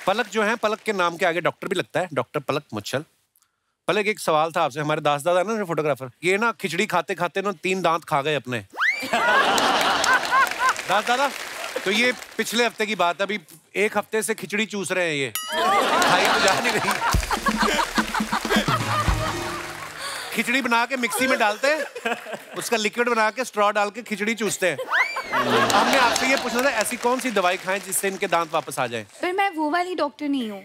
पलक जो है, पलक के नाम के आगे डॉक्टर भी लगता है, डॉक्टर पलक मुच्छल। पलक एक सवाल था आपसे, हमारे दास दादा ना फोटोग्राफर, ये ना खिचड़ी खाते खाते ना 3 दांत खा गए अपने। दास दादा, तो ये पिछले हफ्ते की बात है, अभी 1 हफ्ते से खिचड़ी चूस रहे हैं ये, खाई तो जा नहीं रही। खिचड़ी बना के मिक्सी में डालते हैं, उसका लिक्विड बना के स्ट्रॉ डाल के खिचड़ी चूसते हैं। हमने आपसे ये पूछना था, ऐसी कौन सी दवाई खाएं जिससे इनके दांत वापस आ जाएं? पर मैं वो वाली डॉक्टर नहीं हूँ।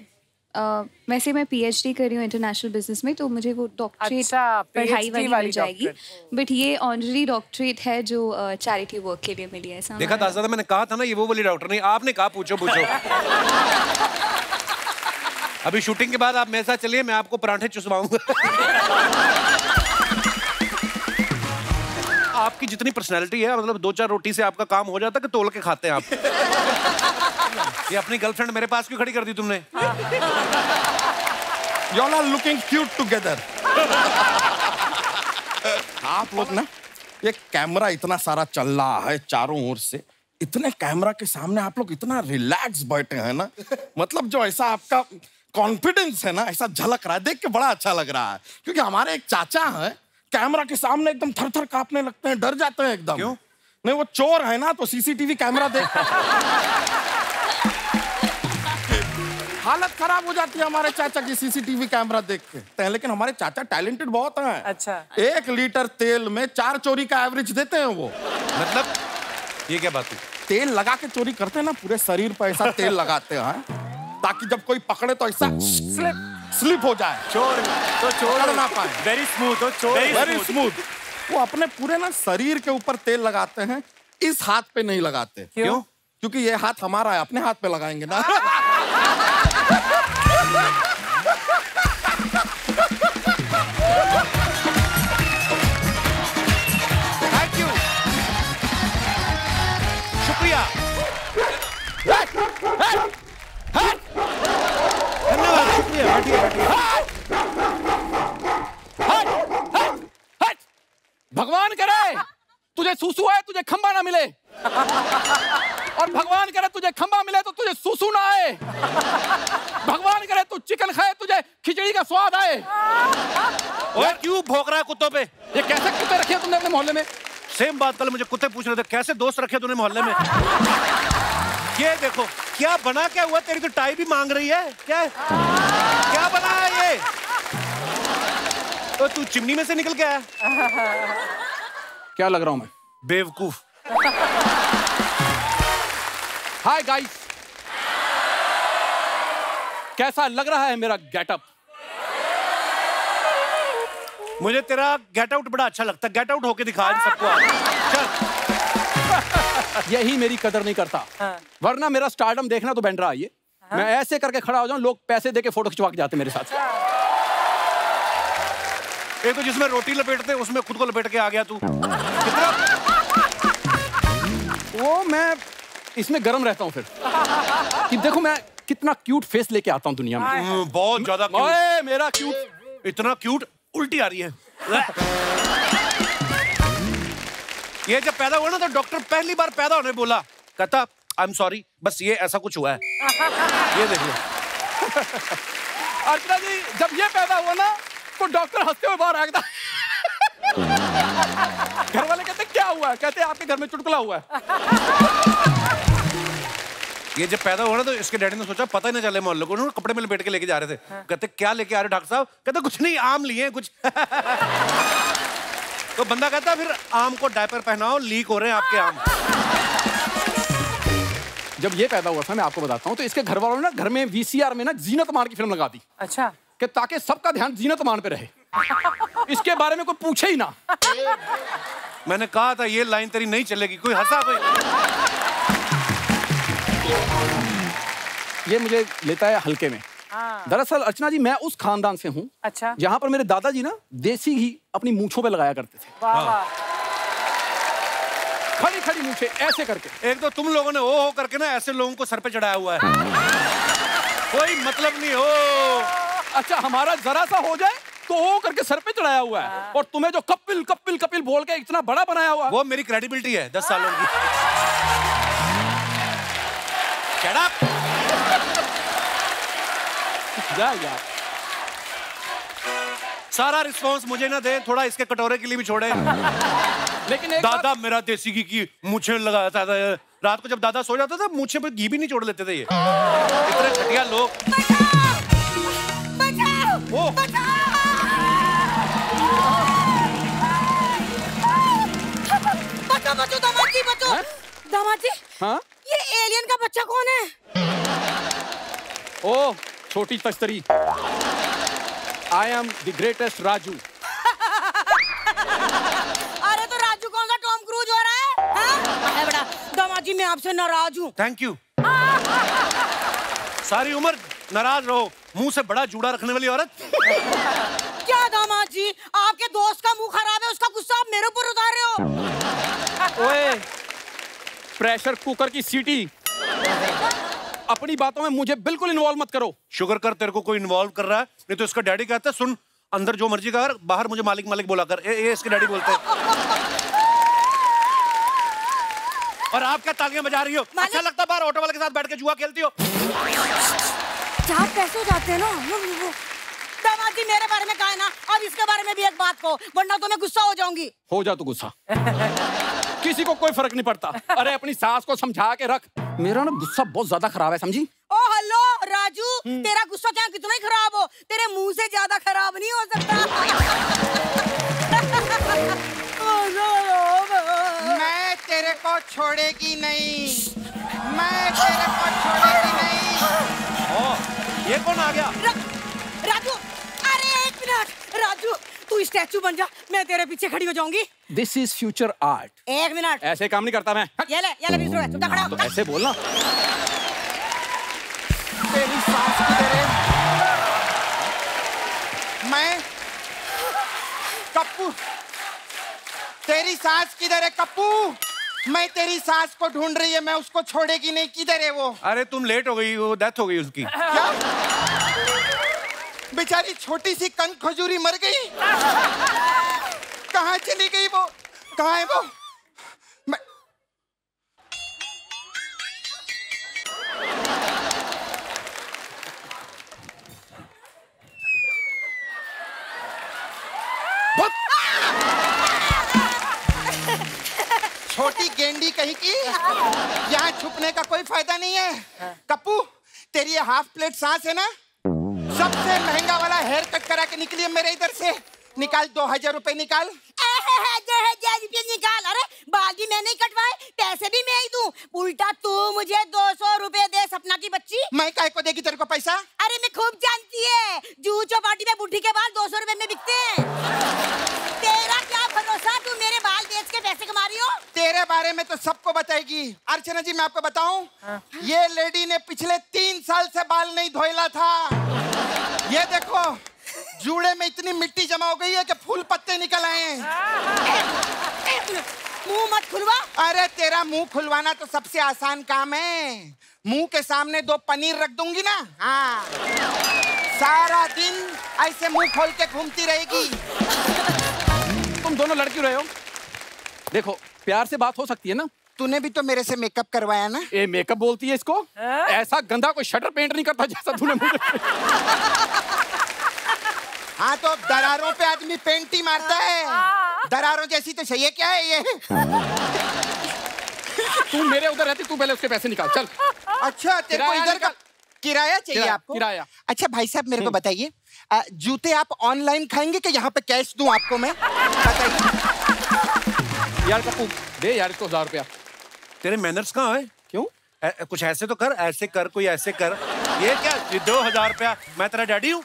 वैसे मैं PhD कर रही हूँ इंटरनेशनल बिजनेस में, तो मुझे वो डॉक्टरेट पढ़ाई वाली मिल जाएगी। बट ये ऑनररी डॉक्टरेट है जो चैरिटी वर्क के लिए मिली है। देखा दादा, मैंने कहा था ना ये वो वाली डॉक्टर नहीं, आपने कहा पूछो पूछो। अभी शूटिंग के बाद आप मेरे साथ चलिए, मैं आपको पराठे चुसवाऊंगा। आपकी जितनी पर्सनैलिटी है, मतलब 2-4 रोटी से आपका काम हो जाता है कि तोल के खाते हैं आप। ये अपनी गर्लफ्रेंड मेरे पास क्यों खड़ी कर दी तुमने? You all are looking cute together. आप लोग ना, ये कैमरा इतना सारा चल रहा है चारों ओर से, इतने कैमरा के सामने आप लोग इतना रिलैक्स बैठे हैं ना, मतलब जो ऐसा आपका कॉन्फिडेंस है ना, ऐसा झलक रहा है, देख के बड़ा अच्छा लग रहा है। क्योंकि हमारे एक चाचा हैं, कैमरा के सामने एकदम थर-थर कांपने लगते हैं, डर जाते हैं एकदम। क्यों? नहीं, वो चोर है ना, तो CCTV कैमरा देख हालत खराब हो जाती है हमारे चाचा की CCTV कैमरा देख के। लेकिन हमारे चाचा टैलेंटेड बहुत हैं। अच्छा। 1 लीटर तेल में 4 चोरी का एवरेज देते हैं वो। मतलब ये क्या बात है? तेल लगा के चोरी करते हैं ना, पूरे शरीर पर ऐसा तेल लगाते हैं ताकि जब कोई पकड़े तो ऐसा स्लिप हो जाए, चोर तो चोर ना पाए। वेरी स्मूथ हो, चोर वेरी स्मूथ। वो अपने पूरे ना शरीर के ऊपर तेल लगाते हैं, इस हाथ पे नहीं लगाते। क्यों? क्योंकि ये हाथ हमारा है, अपने हाथ पे लगाएंगे ना। थैंक यू, शुक्रिया, धन्यवाद, शुक्रिया। बैठिए बैठिए। भगवान करे तुझे सूसू आए, तुझे खंबा ना मिले, और भगवान करे तुझे खंबा मिले तो तुझे सूसू ना आए। भगवान करे तू चिकन खाए, तुझे खिचड़ी का स्वाद आए। और क्यों भौंक रहा है कुत्तों पे? ये कैसे कुत्ते रखे तुमने अपने मोहल्ले में? सेम बात कल मुझे कुत्ते पूछ रहे थे, कैसे दोस्त रखे तूने मोहल्ले में? ये देखो क्या बना, क्या हुआ? तेरी तो टाई भी मांग रही है। क्या क्या बना है ये? तो तू चिमनी में से निकल के आया? क्या लग रहा हूं मैं? बेवकूफ। हाय गाइस, कैसा लग रहा है मेरा गेटअप? मुझे तेरा गेट आउट बड़ा अच्छा लगता है। गेट आउट होके दिखा इन सबको। चल। यही मेरी कदर नहीं करता। वरना मेरा स्टारडम देखना तो बैंड्रा आइए, मैं ऐसे करके खड़ा हो जाऊं, लोग पैसे देके फोटो खिंचवा के जाते मेरे साथ। एक तो जिसमें रोटी लपेटते उसमें खुद को लपेट के आ गया तू। कितना वो मैं इसमें गर्म रहता हूं फिर कि देखो मैं कितना क्यूट फेस लेके आता हूं दुनिया में। बहुत ज्यादा क्यूट। मेरा क्यूट, इतना क्यूट उल्टी आ रही है। ये जब पैदा हुआ ना तो डॉक्टर पहली बार पैदा होने बोला, कहता आई एम सॉरी, बस ये ऐसा कुछ हुआ है। ये देख लो। अर्चना जी, जब ये पैदा हुआ ना तो डॉक्टर हंसते हुए बाहर आ गया। घर वाले कहते क्या हुआ है? कहते आपके घर में चुटकुला हुआ है। ये जब पैदा हुआ ना तो इसके डैडी ने सोचा पता ही ना चले मोहल्ले को, उन्होंने कपड़े में लपेट के लेके जा रहे थे। कहते क्या लेके आ रहे डॉक्टर साहब? कहते कुछ नहीं, आम लिए कुछ। तो बंदा कहता फिर आम को डायपर पहनाओ, लीक हो रहे हैं आपके आम। जब ये पैदा हुआ था, मैं आपको बताता हूँ, तो इसके घर वालों ने ना घर में VCR में ना जीनत मान की फिल्म लगा दी। अच्छा। कि ताकि सबका ध्यान जीनत मान पे रहे, इसके बारे में कोई पूछे ही ना। मैंने कहा था ये लाइन तेरी नहीं चलेगी। कोई हंसा कोई? ये मुझे लेता है हल्के में। दरअसल अर्चना जी, मैं उस खानदान से हूँ अच्छा, जहाँ पर मेरे दादाजी ना देसी घी अपनी मूंछों पे लगाया करते थे। खड़ी खड़ी मूंछें ऐसे करके। एक तो तुम लोगों ने ओ हो करके ना ऐसे लोगों को सर पे चढ़ाया हुआ है। कोई मतलब नहीं हो। अच्छा, हमारा जरा सा हो जाए तो ओ करके सर पे चढ़ाया हुआ है, और तुम्हें जो कपिल कपिल कपिल बोल के इतना बड़ा बनाया हुआ है, वो मेरी क्रेडिबिलिटी है 10 सालों की। Shut up! जा यार। सारा रिस्पॉन्स मुझे ना दे, थोड़ा इसके कटोरे के लिए भी छोड़े। लेकिन एक दादा मेरा देसी घी की मुझे लगाया था, रात को जब दादा सो जाता था मुझे पे घी भी नहीं छोड़ लेते थे ये। इतने घटिया लोग। बचाओ! बचो दामाद जी, बचो। दामाद जी, हाँ? ये एलियन का बच्चा कौन है? ओ छोटी तस्तरी, I am the greatest Raju. अरे तो राजू कौन सा टॉम क्रूज हो रहा है? हाँ? बेटा दामाद जी, मैं आपसे नाराज हूँ। Thank you. सारी उम्र नाराज रहो, मुंह से बड़ा जूड़ा रखने वाली औरत। क्या दामाद जी, आपके दोस्त का मुंह खराब है, उसका गुस्सा आप मेरे ऊपर उतार रहे हो? ओए, प्रेशर कुकर की सीटी। अपनी बातों में मुझे बिल्कुल इन्वॉल्व मत करो। शुगर कर तेरे को कोई इन्वॉल्व कर रहा है, नहीं तो इसका डैडी कहता है सुन, अंदर जो मर्जी कर, बाहर मुझे मालिक मालिक बोला कर। ये इसके डैडी बोलते हैं। और आप क्या तालियां बजा रही हो? अच्छा लगता बाहर ऑटो वाले के साथ बैठ के जुआ खेलती हो? चार पैसे हो जाते हैं ना। दामाद जी, मेरे बारे में कहा है ना, अब इसके बारे में भी एक बात को, वरना तो मैं गुस्सा हो जाऊंगी। हो जा तू गुस्सा। किसी को कोई फर्क नहीं पड़ता। अरे अपनी सास को समझा के रख। मेरा ना गुस्सा बहुत ज्यादा खराब है, समझी? ओ हेलो राजू, तेरा गुस्सा क्या कितना ही खराब हो, तेरे मुंह से ज्यादा खराब नहीं हो सकता। मैं तेरे को छोड़ेगी नहीं, मैं तेरे को छोड़ेगी नहीं। ओ, ये कौन आ गया? राजू, अरे एक मिनट राजू, तू स्टैचू बन जा, मैं तेरे पीछे खड़ी हो जाऊंगी। This is future art. एक मिनट, ऐसे काम नहीं करता मैं। ये ले बीच में खड़ा हो। तो ऐसे बोलना। तेरी सांस किधर है? मैं कप्पू, तेरी सांस किधर है कप्पू? मैं तेरी सांस को ढूंढ रही है, मैं उसको छोड़ेगी नहीं। किधर है वो? अरे तुम लेट हो गई, वो डेथ हो गई उसकी। क्या? बेचारी छोटी सी कंद खजूरी मर गई। कहाँ चली गई वो? कहाँ है वो? मैं... छोटी गेंडी कहीं की, यहाँ छुपने का कोई फायदा नहीं है। कप्पू, तेरी ये हाफ प्लेट सांस है ना, सबसे महंगा वाला हेयर कट करा के निकली है मेरे इधर से। निकाल 2000 रुपए निकाल। 2000 रुपए निकाल। अरे बाल भी मैंने कटवाए, पैसे भी मैं ही दूं, उल्टा तू मुझे 200 रुपए दे सपना की बच्ची। मैं काय को देगी तेरे को पैसा? अरे मैं खूब जानती है, जूह चौपाटी में बुढ़ी के बाल 200 रुपए में बिकते हैं। तेरा क्या भरोसा, तू मेरे बाल बेच के पैसे कमा रही हो? तेरे बारे में तो सबको बताएगी। अर्चना जी, मैं आपको बताऊं, ये लेडी ने पिछले 3 साल से बाल नहीं धोइला था। ये देखो, जूड़े में इतनी मिट्टी जमा हो गई है कि फूल पत्ते निकल आए हैं। मुंह मत खुलवा। अरे तेरा मुंह खुलवाना तो सबसे आसान काम है। मुंह के सामने 2 पनीर रख दूंगी ना, हाँ, सारा दिन ऐसे मुंह खोल के घूमती रहेगी। तुम दोनों लड़की रहे हो, देखो प्यार से बात हो सकती है ना। तूने भी तो मेरे से मेकअप करवाया ना। ये मेकअप बोलती है इसको? ऐसा गंदा कोई शटर पेंट नहीं करता जैसा तूने मुझे। हाँ तो दरारों पे आदमी पेंट ही मारता है, दरारों जैसी तो चाहिए क्या है ये? तू मेरे उधर रहती, तू पहले उसके पैसे निकाल चल। अच्छा, तेरे को इधर का किराया चाहिए आपको? किराया। अच्छा भाई साहब, मेरे को बताइए, जूते आप ऑनलाइन खाएंगे कि यहाँ पे कैश दूं आपको मैं? बताइए यार कप्पू, दे यार इसको 1000 रुपया। तेरे मैनर्स कहाँ है? क्यों? कुछ ऐसे तो कर, ऐसे कर, कोई ऐसे कर। ये क्या 2000 रुपया? मैं तेरा डैडी हूँ?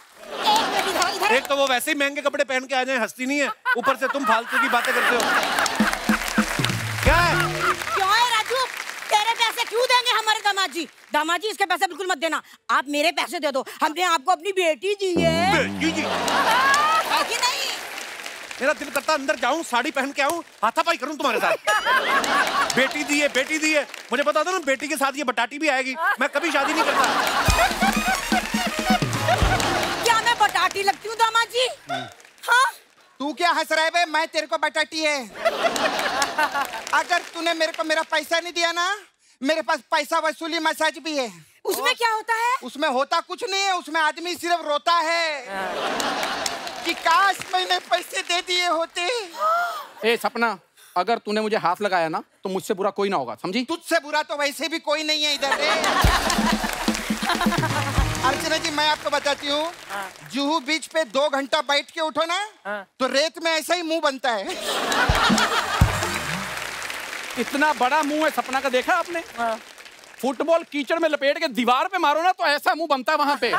एक तो वो वैसे ही महंगे कपड़े पहन के आ जाए, हंसती नहीं है, ऊपर से तुम फालतू की बातें करते हो। क्या है? क्यों है राजू, तेरे पैसे क्यों देंगे हमारे दामाद जी? दामाद जी, इसके पैसे बिल्कुल मत देना, आप मेरे पैसे दे दो, हमने आपको अपनी बेटी दी है। बेटी जी? नहीं, मेरा दिल करता अंदर जाऊं, साड़ी पहन के आऊं, हाथापाई करूं तुम्हारे साथ। बेटी दी है, बेटी दी है। मुझे बता दो ना, बेटी के साथ ये बटाटी भी आएगी। मैं कभी शादी नहीं करता। क्या मैं बटाटी लगती हूँ दामाद जी? हाँ? तू क्या हंस रहा है बे? मैं तेरे को बटाटी है। अगर तूने मेरे को मेरा पैसा नहीं दिया ना, मेरे पास पैसा वसूली मसाज भी है। उसमें क्या होता है? उसमें होता कुछ नहीं है, उसमें आदमी सिर्फ रोता है कि काश मैंने पैसे दे दिए होते। ए सपना, अगर तूने मुझे हाथ लगाया ना तो मुझसे बुरा कोई ना होगा, समझी? तुझसे बुरा तो वैसे भी कोई नहीं है इधर रे। अर्चना जी मैं आपको बताती हूँ, जुहू बीच पे 2 घंटा बैठ के उठो ना तो रेत में ऐसा ही मुंह बनता है। इतना बड़ा मुंह है सपना का, देखा आपने? फुटबॉल कीचड़ में लपेट के दीवार पे मारो ना तो ऐसा मुंह बनता है वहां पे।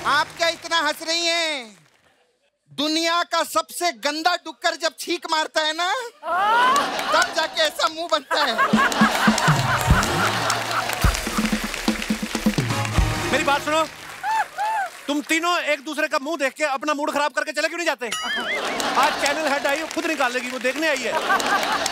आप क्या इतना हंस रही हैं? दुनिया का सबसे गंदा डुक्कर जब छींक मारता है ना तब जाके ऐसा मुंह बनता है। मेरी बात सुनो, तुम तीनों एक दूसरे का मुंह देख के अपना मूड खराब करके चले क्यों नहीं जाते? आज चैनल हेड आई, खुद निकाल लेगी, वो देखने आई है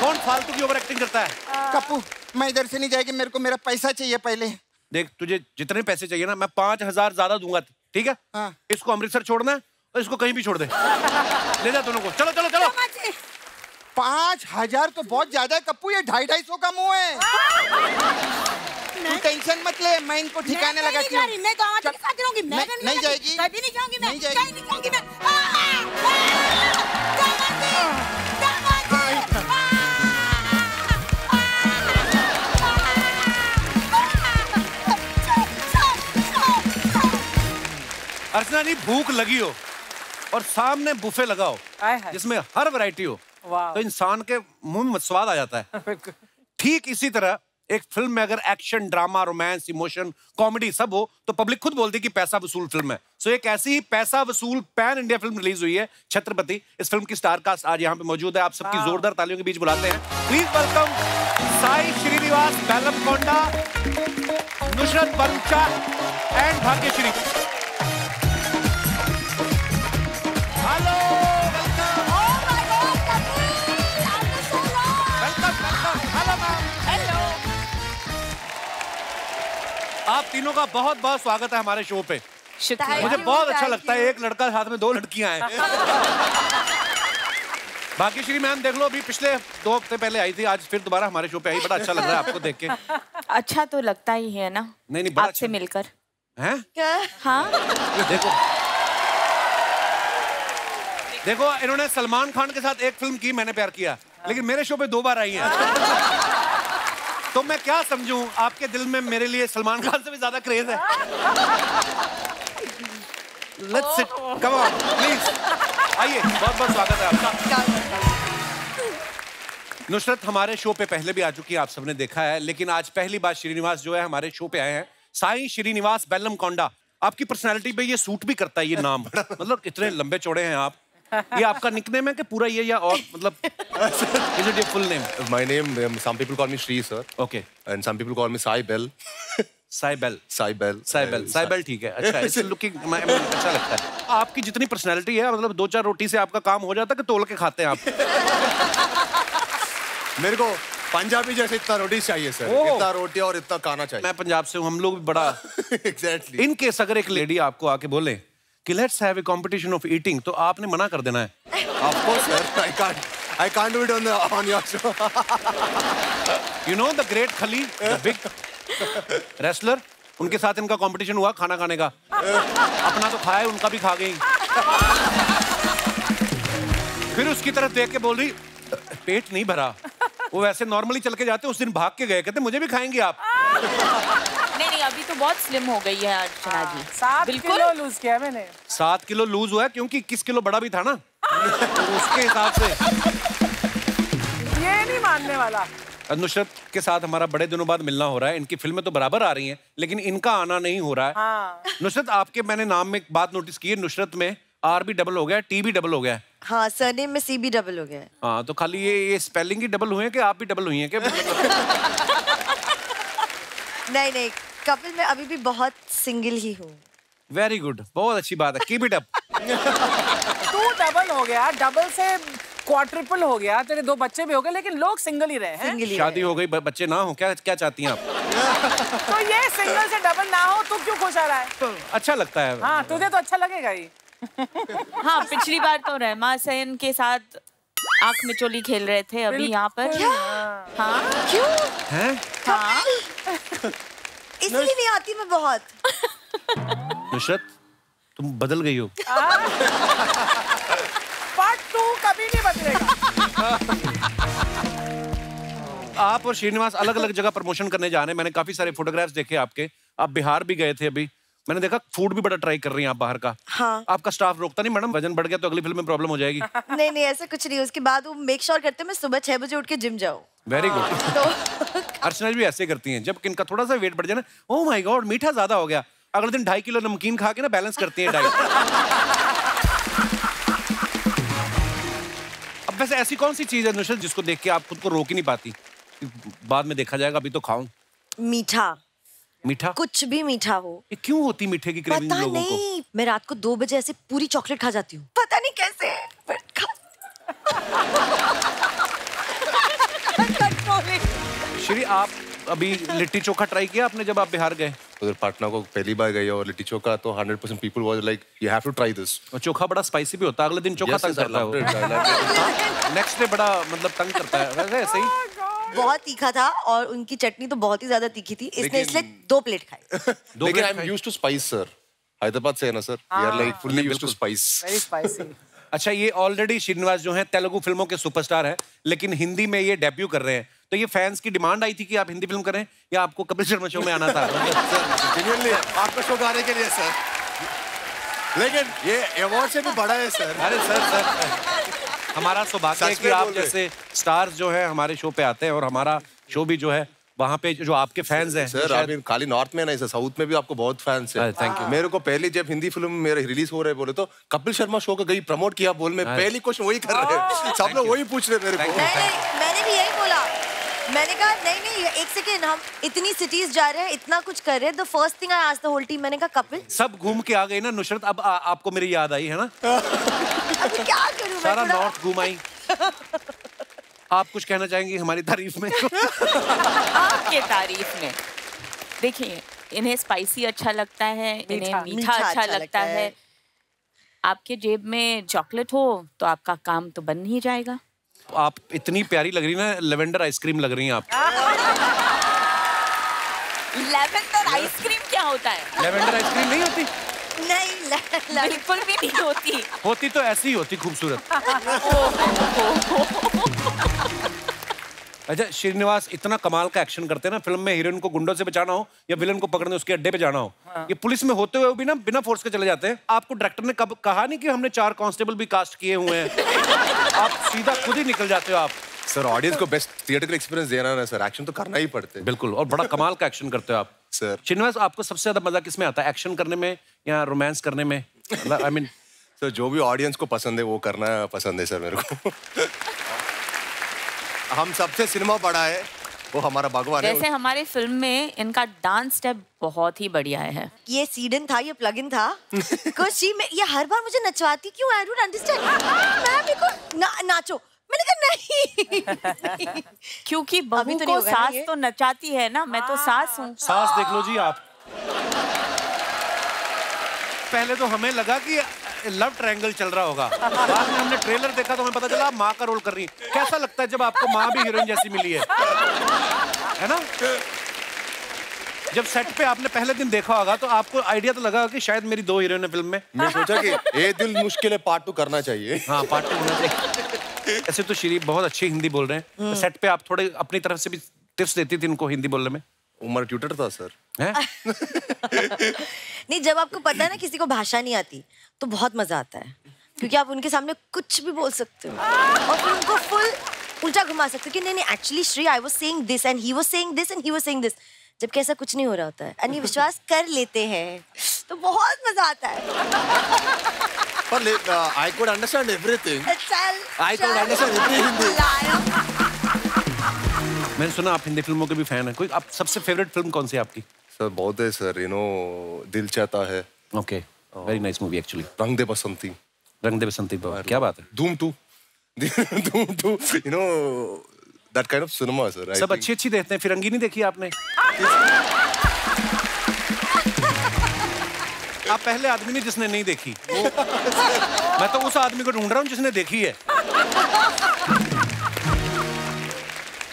कौन फालतू की ओवर एक्टिंग करता है। कप्पू मैं इधर से नहीं जाएगी, मेरे को मेरा पैसा चाहिए पहले। देख तुझे जितने पैसे चाहिए ना मैं 5000 ज्यादा दूंगा, ठीक है? हाँ। इसको अमृतसर छोड़ना है और इसको कहीं भी छोड़ दे। ले जा दोनों को, चलो चलो चलो। 5000 तो बहुत ज्यादा है कप्पू, ये 250-250 का मुंह है। तू टेंशन मत ले, मैं इनको ठिकाने लगाती हूँ। मैं दामाद के साथ रहूंगी। मैं नहीं जाएगी, कभी नहीं जाऊंगी मैं, नहीं जाएगी। कहीं नहीं जाऊंगी मैं। दामाद जी, दामाद जी। अर्चना जी भूख लगी हो और सामने बुफे लगाओ जिसमें हर वैरायटी हो तो इंसान के मुंह में स्वाद आ जाता है। ठीक इसी तरह एक फिल्म में अगर action, drama, romance, emotion, comedy सब हो तो पब्लिक खुद बोलती है कि पैसा वसूल फिल्म है। सो एक ऐसी पैसा वसूल पैन इंडिया फिल्म रिलीज हुई है छत्रपति। इस फिल्म की स्टार कास्ट आज यहाँ पे मौजूद है, आप सबकी जोरदार तालियों के बीच बुलाते हैं। Please welcome Sai Srinivas Bellamkonda, Nusrat Bharucha and Bhagyashree. Hello, आप तीनों का बहुत बहुत स्वागत है हमारे शो पे। मुझे बहुत अच्छा लगता है, एक लड़का साथ में 2 लड़कियां हैं। भाग्यश्री मैम देख लो, अभी पिछले 2 हफ्ते पहले आई थी, आज फिर दोबारा हमारे शो पे आई। बड़ा अच्छा लग रहा है आपको देख के। अच्छा तो लगता ही है ना। नहीं आपसे अच्छा मिलकर हैं? हाँ देखो इन्होंने सलमान खान के साथ एक फिल्म की, मैंने प्यार किया, लेकिन मेरे शो पे 2 बार आई हैं। तो मैं क्या समझूं, आपके दिल में मेरे लिए सलमान खान से भी ज्यादा क्रेज है। Let's sit, come on please, आइए, बहुत बहुत स्वागत है आपका। नुसरत हमारे शो पे पहले भी आ चुकी है, आप सबने देखा है, लेकिन आज पहली बार श्रीनिवास जो है हमारे शो पे आए हैं। साई श्रीनिवास बेलमकोंडा, आपकी पर्सनालिटी पे ये सूट भी करता है ये नाम। मतलब इतने लंबे चौड़े हैं आप, ये आपका निकनेम है कि पूरा ये, या और मतलब is it your full name? My name, some people call me Shri, sir. Okay. And some people call me Sai Bell. Sai Bell. Sai Bell. Sai Bell. Sai Bell ठीक है, अच्छा है, इससे लुकिंग अच्छा लगता है। आपकी जितनी पर्सनालिटी है, मतलब 2-4 रोटी से आपका काम हो जाता है कि तोल के खाते हैं आप? मेरे को पंजाबी जैसे इतना रोटी चाहिए सर, इतना रोटी और इतना खाना चाहिए। मैं पंजाब से हूँ, हम लोग भी बड़ा Exactly. इन केस अगर एक लेडी आपको आके बोले कि let's have a competition of eating, तो आपने मना कर देना है। Of course sir, I can't do it on your show. You know the great खली, the big wrestler, उनके साथ इनका कंपटीशन हुआ खाना खाने का। अपना तो खाया, उनका भी खा गई। फिर उसकी तरफ देख के बोल रही पेट नहीं भरा। वो वैसे नॉर्मली चल के जाते, उस दिन भाग के गए, कहते मुझे भी खाएंगे आप। नहीं, अभी तो बहुत स्लिम हो गई है अर्चना जी। 7 किलो लूज किया मैंने। 7 किलो लूज हुआ है क्योंकि 21 किलो बड़ा भी था ना, तो उसके हिसाब से। ये नहीं मानने वाला। नुसरत के साथ हमारा बड़े दिनों बाद मिलना हो रहा है। इनकी फिल्में तो बराबर आ रही हैं, लेकिन इनका आना नहीं हो रहा है। हाँ। नुसरत, आपके मैंने नाम में एक बात नोटिस की है, नुसरत में R भी डबल हो गया, T भी डबल हो गया। हाँ, सरनेम में C भी डबल हो गया है। हाँ, तो खाली ये स्पेलिंग ही डबल हुए हैं कि आप भी डबल हुई हैं क्या? नहीं, कपिल मैं अभी भी बहुत सिंगल ही हूँ। वेरी गुड, बहुत अच्छी बात है, कीप इट अप। तू डबल हो गया, डबल से क्वाड्रिपल हो गया, तेरे 2 बच्चे भी हो गए, लेकिन लोग सिंगल ही रहे हैं। शादी हो गई, बच्चे ना हो, क्या चाहती हैं आप? तो ये सिंगल से डबल ना हो, तू क्यों खुश आ रहा है? तो अच्छा लगता है। हाँ, तुझे तो अच्छा लगेगा ही। हाँ, पिछली बार तो रहमा सेन के साथ आँख में चोली खेल रहे थे, अभी यहाँ पर। क्या? हाँ। क्यों? हैं? हाँ। इसलिए नहीं आती मैं बहुत। नुसरत, तुम बदल गई हो। पार्ट 2 कभी नहीं बदलेगा। आप और श्रीनिवास अलग अलग जगह प्रमोशन करने जा रहे हैं। मैंने काफी सारे फोटोग्राफ्स देखे आपके। आप बिहार भी गए थे अभी। मैंने देखा फूड भी बड़ा ट्राई कर रही हैं आप बाहर का। हाँ। आपका स्टाफ रोकता नहीं मैडम? वजन बढ़ गया तो अगली फिल्म में प्रॉब्लम हो जाएगी। नहीं नहीं, ऐसा कुछ नहीं। उसके बाद वो मेक श्योर करते मैं सुबह 6 बजे उठ के जिम जाऊँ। Very good. अर्चना भी ऐसे करती हैं, जब इनका थोड़ा सा वेट बढ़ जाए ना, ओह माय गॉड मीठा ज्यादा हो गया, अगले दिन 2.5 किलो नमकीन खा के ना बैलेंस करती हैं डाइट। अब वैसे ऐसी कौन सी चीज है नुसरत जिसको देख के आप खुद को रोक ही नहीं पाती? बाद में देखा जाएगा, अभी तो खाऊं। मीठा। मीठा? कुछ भी मीठा हो। ये क्यों होती मीठे की क्रेविंग पता लोगों को? नहीं, मैं रात को 2 बजे ऐसे पूरी चॉकलेट खा जाती हूँ, पता नहीं कैसे। श्री, आप अभी लिट्टी चोखा ट्राई किया आपने जब आप बिहार गए? उधर पटना को पहली बार गई और लिट्टी चोखा तो 100% people was like you have to try this. और चोखा बड़ा स्पाइसी भी होता है, अगले दिन चोखा तंग करता है वो। नेक्स्ट डे बड़ा मतलब तंग करता है। वैसे ऐसे ही बहुत तीखा था और उनकी चटनी तो बहुत ही ज्यादा तीखी थी, इसने इसलिए 2 प्लेट खाई। लेकिन I am used to spice sir. Hyderabad से है ना sir, we are like fully used to spice. Very spicy. अच्छा, ये ऑलरेडी श्रीनिवास जो हैं तेलुगु फिल्मों के सुपरस्टार हैं, लेकिन हिंदी में ये डेब्यू कर रहे हैं। तो ये फैंस की डिमांड आई थी कि आप हिंदी फिल्म करें या आपको कपिल शर्मा शो में आना था? जेन्युइनली आपका शो गाने के लिए सर, लेकिन ये अवार्ड से भी बड़ा है सर। अरे सर हमारा सौभाग्य है कि आप जैसे स्टार्स जो है हमारे शो पे आते हैं और हमारा शो भी जो है वहाँ पे जो आपके फैंस हैं। सर अभी खाली नॉर्थ में नहीं सर, साउथ में भी आपको बहुत फैंस हैं। Thank you. मेरे को पहले जब हिंदी फिल्म मेरे रिलीज हो रहे बोले तो कपिल शर्मा शो का गई प्रमोट किया बोल, मैं पहली क्वेश्चन वही कर रहे हैं, सब लोग वही पूछ रहे मेरे को। नहीं, मैंने भी यही बोला। मैंने कहा नहीं एक सेकेंड, हम इतनी सिटीज जा रहे हैं, इतना कुछ कर रहे हैं। The first thing I asked the whole team, मैंने कहा कपिल। सब घूम के आ गई ना नुसरत, अब आपको मेरी याद आई है ना? अभी क्या करूं? सारा नॉर्थ घूम आई। आप कुछ कहना चाहेंगी हमारी तारीफ में? आपके तारीफ में देखिए, इन्हें स्पाइसी अच्छा लगता है, इन्हें मीठा अच्छा लगता है। आपके जेब में चॉकलेट हो तो आपका काम तो बन ही जाएगा। आप इतनी प्यारी लग रही ना, लेवेंडर आइसक्रीम लग रही हैं आप। लेवेंडर आइसक्रीम क्या होता है? लेवेंडर आइसक्रीम नहीं होती? नहीं, बिल्कुल भी नहीं होती। होती तो ऐसी ही होती, खूबसूरत। अच्छा, श्रीनिवास इतना कमाल का एक्शन करते हैं ना, फिल्म में हीरोइन को गुंडों से बचाना हो या विलन को पकड़ने उसके अड्डे पे जाना हो, ये पुलिस में होते हुए भी ना बिना फोर्स के चले जाते हैं। आपको डायरेक्टर ने कब कहा नहीं कि हमने 4 कांस्टेबल भी कास्ट किए हुए हैं? आप सीधा खुद ही निकल जाते हो आप। सर ऑडियंस को बेस्ट थिएटर एक्सपीरियंस देना ना सर, एक्शन तो करना ही पड़ते। बिल्कुल, और बड़ा कमाल का एक्शन करते हो आप सर। श्रीनिवास, आपको सबसे ज्यादा मजा किसमें आता है, एक्शन करने में या रोमांस करने में? आई मीन सर जो भी ऑडियंस को पसंद है वो करना पसंद है सर मेरे को। हम सबसे सिनेमा पढ़ा है वो हमारा भगवान है। वैसे हमारे फिल्म में इनका डांस स्टेप बहुत ही बढ़िया है। ये सीडन था, ये प्लग इन था। कुछ ये हर बार मुझे नचवाती क्यों? I don't understand. मैं भी को नाचो, मैंने कहा नहीं। क्योंकि बहू को सास तो नचाती है ना, मैं तो सास हूँ। सास देख लो जी आप। पहले तो हमें लगा कि लव ट्रायंगल चल रहा होगा, बाद में हमने ट्रेलर देखा तो हमें पता चला आप माँ का रोल कर रही हैं। कैसा लगता है जब आपको माँ भी हीरोइन जैसी मिली है ना? जब सेट पे आपने पहले दिन देखा होगा तो आपको आइडिया तो लगा कि शायद मेरी 2 हीरोइन है फिल्म में। मैं सोचा कि ये दिल मुश्किल है पार्ट 2 करना चाहिए। हाँ, पार्ट 2 होना चाहिए। ऐसे तो श्री बहुत अच्छी हिंदी बोल रहे हैं, तो सेट पे आप थोड़े अपनी तरफ से भी टिप्स देती थी इनको हिंदी बोलने में? उमर ट्यूटर था सर। नहीं, जब आपको पता है ना किसी को भाषा नहीं आती तो बहुत मजा आता है, क्योंकि आप उनके सामने कुछ भी बोल सकते हो और फिर उनको फुल उल्टा घुमा सकते हो कि नहीं actually Shri I was saying this and he was saying this and he was saying this, जबकि ऐसा कुछ नहीं हो रहा होता है। और ये विश्वास कर लेते हैं तो बहुत मजा आता है। पर I could understand everything. I could understand everything. मैंने सुना आप हिंदी फिल्मों के भी फैन हैं। कोई आप सबसे फेवरेट फिल्म कौन सी है आपकी? सर बहुत है सर, यू नो दिल चाहता है। Okay, very nice movie actually. रंग दे बसंती। रंग दे बसंती, क्या बात है। धूम 2 you know that kind of cinema sir. सब अच्छी देखते हैं, फिरंगी नहीं देखी आपने? आप पहले आदमी नहीं जिसने नहीं देखी मैं तो उस आदमी को ढूंढ रहा हूँ जिसने देखी है।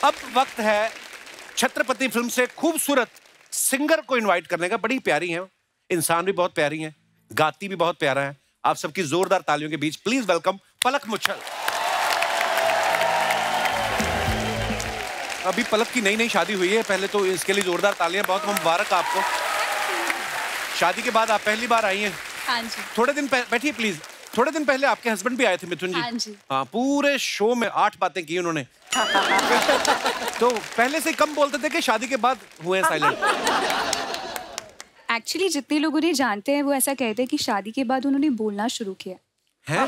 अब वक्त है छत्रपति फिल्म से खूबसूरत सिंगर को इनवाइट करने का। बड़ी प्यारी हैं, इंसान भी बहुत प्यारी हैं, गाती भी बहुत प्यारा है। आप सबकी जोरदार तालियों के बीच प्लीज वेलकम पलक मुच्छल। अभी पलक की नई नई शादी हुई है, पहले तो इसके लिए जोरदार तालियां, बहुत मुबारक आपको। शादी के बाद आप पहली बार आई हैं। हाँ जी। थोड़े दिन बैठिए प्लीज। थोड़े दिन पहले आपके हस्बैंड भी आए थे, मिथुन जी। हाँ जी। हाँ, पूरे शो में 8 बातें की उन्होंने। तो पहले से कम बोलते थे कि शादी के बाद हुए साइलेंट। एक्चुअली जितने लोग उन्हें जानते हैं वो ऐसा कहते हैं कि शादी के बाद उन्होंने बोलना शुरू किया है।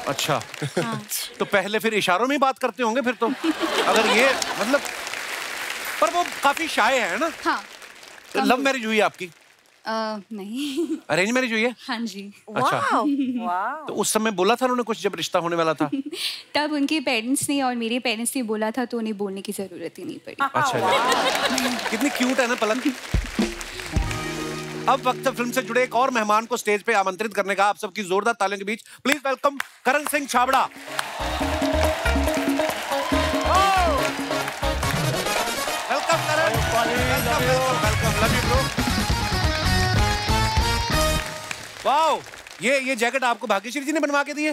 अच्छा। हाँ। तो पहले फिर इशारों में ही बात करते होंगे फिर तो। अगर ये मतलब, पर वो काफी शाय है ना। हाँ। लव मैरिज हुई आपकी? नहीं। अरेंज मैरिज हुई है? हाँ जी। अच्छा। तो उस समय बोला था उन्होंने कुछ जब रिश्ता होने वाला था? तब उनके पेरेंट्स ने और मेरे पेरेंट्स ने बोला था तो उन्हें बोलने की जरूरत ही नहीं पड़ी। अच्छा। कितनी क्यूट है ना पलक। अब वक्त है फिल्म से जुड़े एक और मेहमान को स्टेज पे आमंत्रित करने का। आप सबकी जोरदार तालियों के बीच please welcome Karan Singh Chhabra. Welcome Karan. Welcome love you bro. Wow, ये जैकेट आपको भाग्यश्री जी ने बनवा के दी है?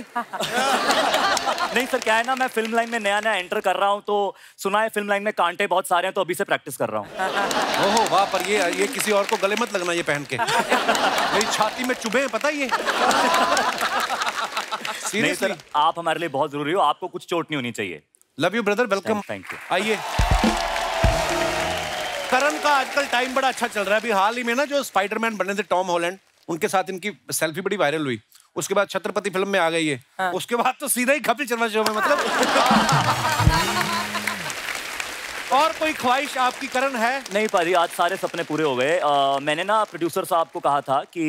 नहीं सर, क्या है ना, मैं फिल्म लाइन में नया एंटर कर रहा हूँ, तो सुना है फिल्म लाइन में कांटे बहुत सारे हैं, तो अभी से प्रैक्टिस कर रहा हूँ। ओहो वाह, पर ये किसी और को गले मत लगना ये पहन के। मेरी छाती में चुभे हैं, पता है ये। नहीं सर, आप हमारे लिए बहुत जरूरी हो, आपको कुछ चोट नहीं होनी चाहिए। Love you brother, welcome. Thank you. आइए। करण का आजकल टाइम बड़ा अच्छा चल रहा है। अभी हाल ही में ना जो स्पाइडरमैन बने थे टॉम हॉलैंड, उनके साथ इनकी सेल्फी बड़ी वायरल हुई। उसके बाद छत्रपति फिल्म में आ गई है। हाँ। उसके बाद तो सीधा ही कपिल शर्मा शो में, मतलब। और कोई ख्वाहिश आपकी करण है? नहीं पाजी, आज सारे सपने पूरे हो गए। मैंने ना प्रोड्यूसर साहब को कहा था कि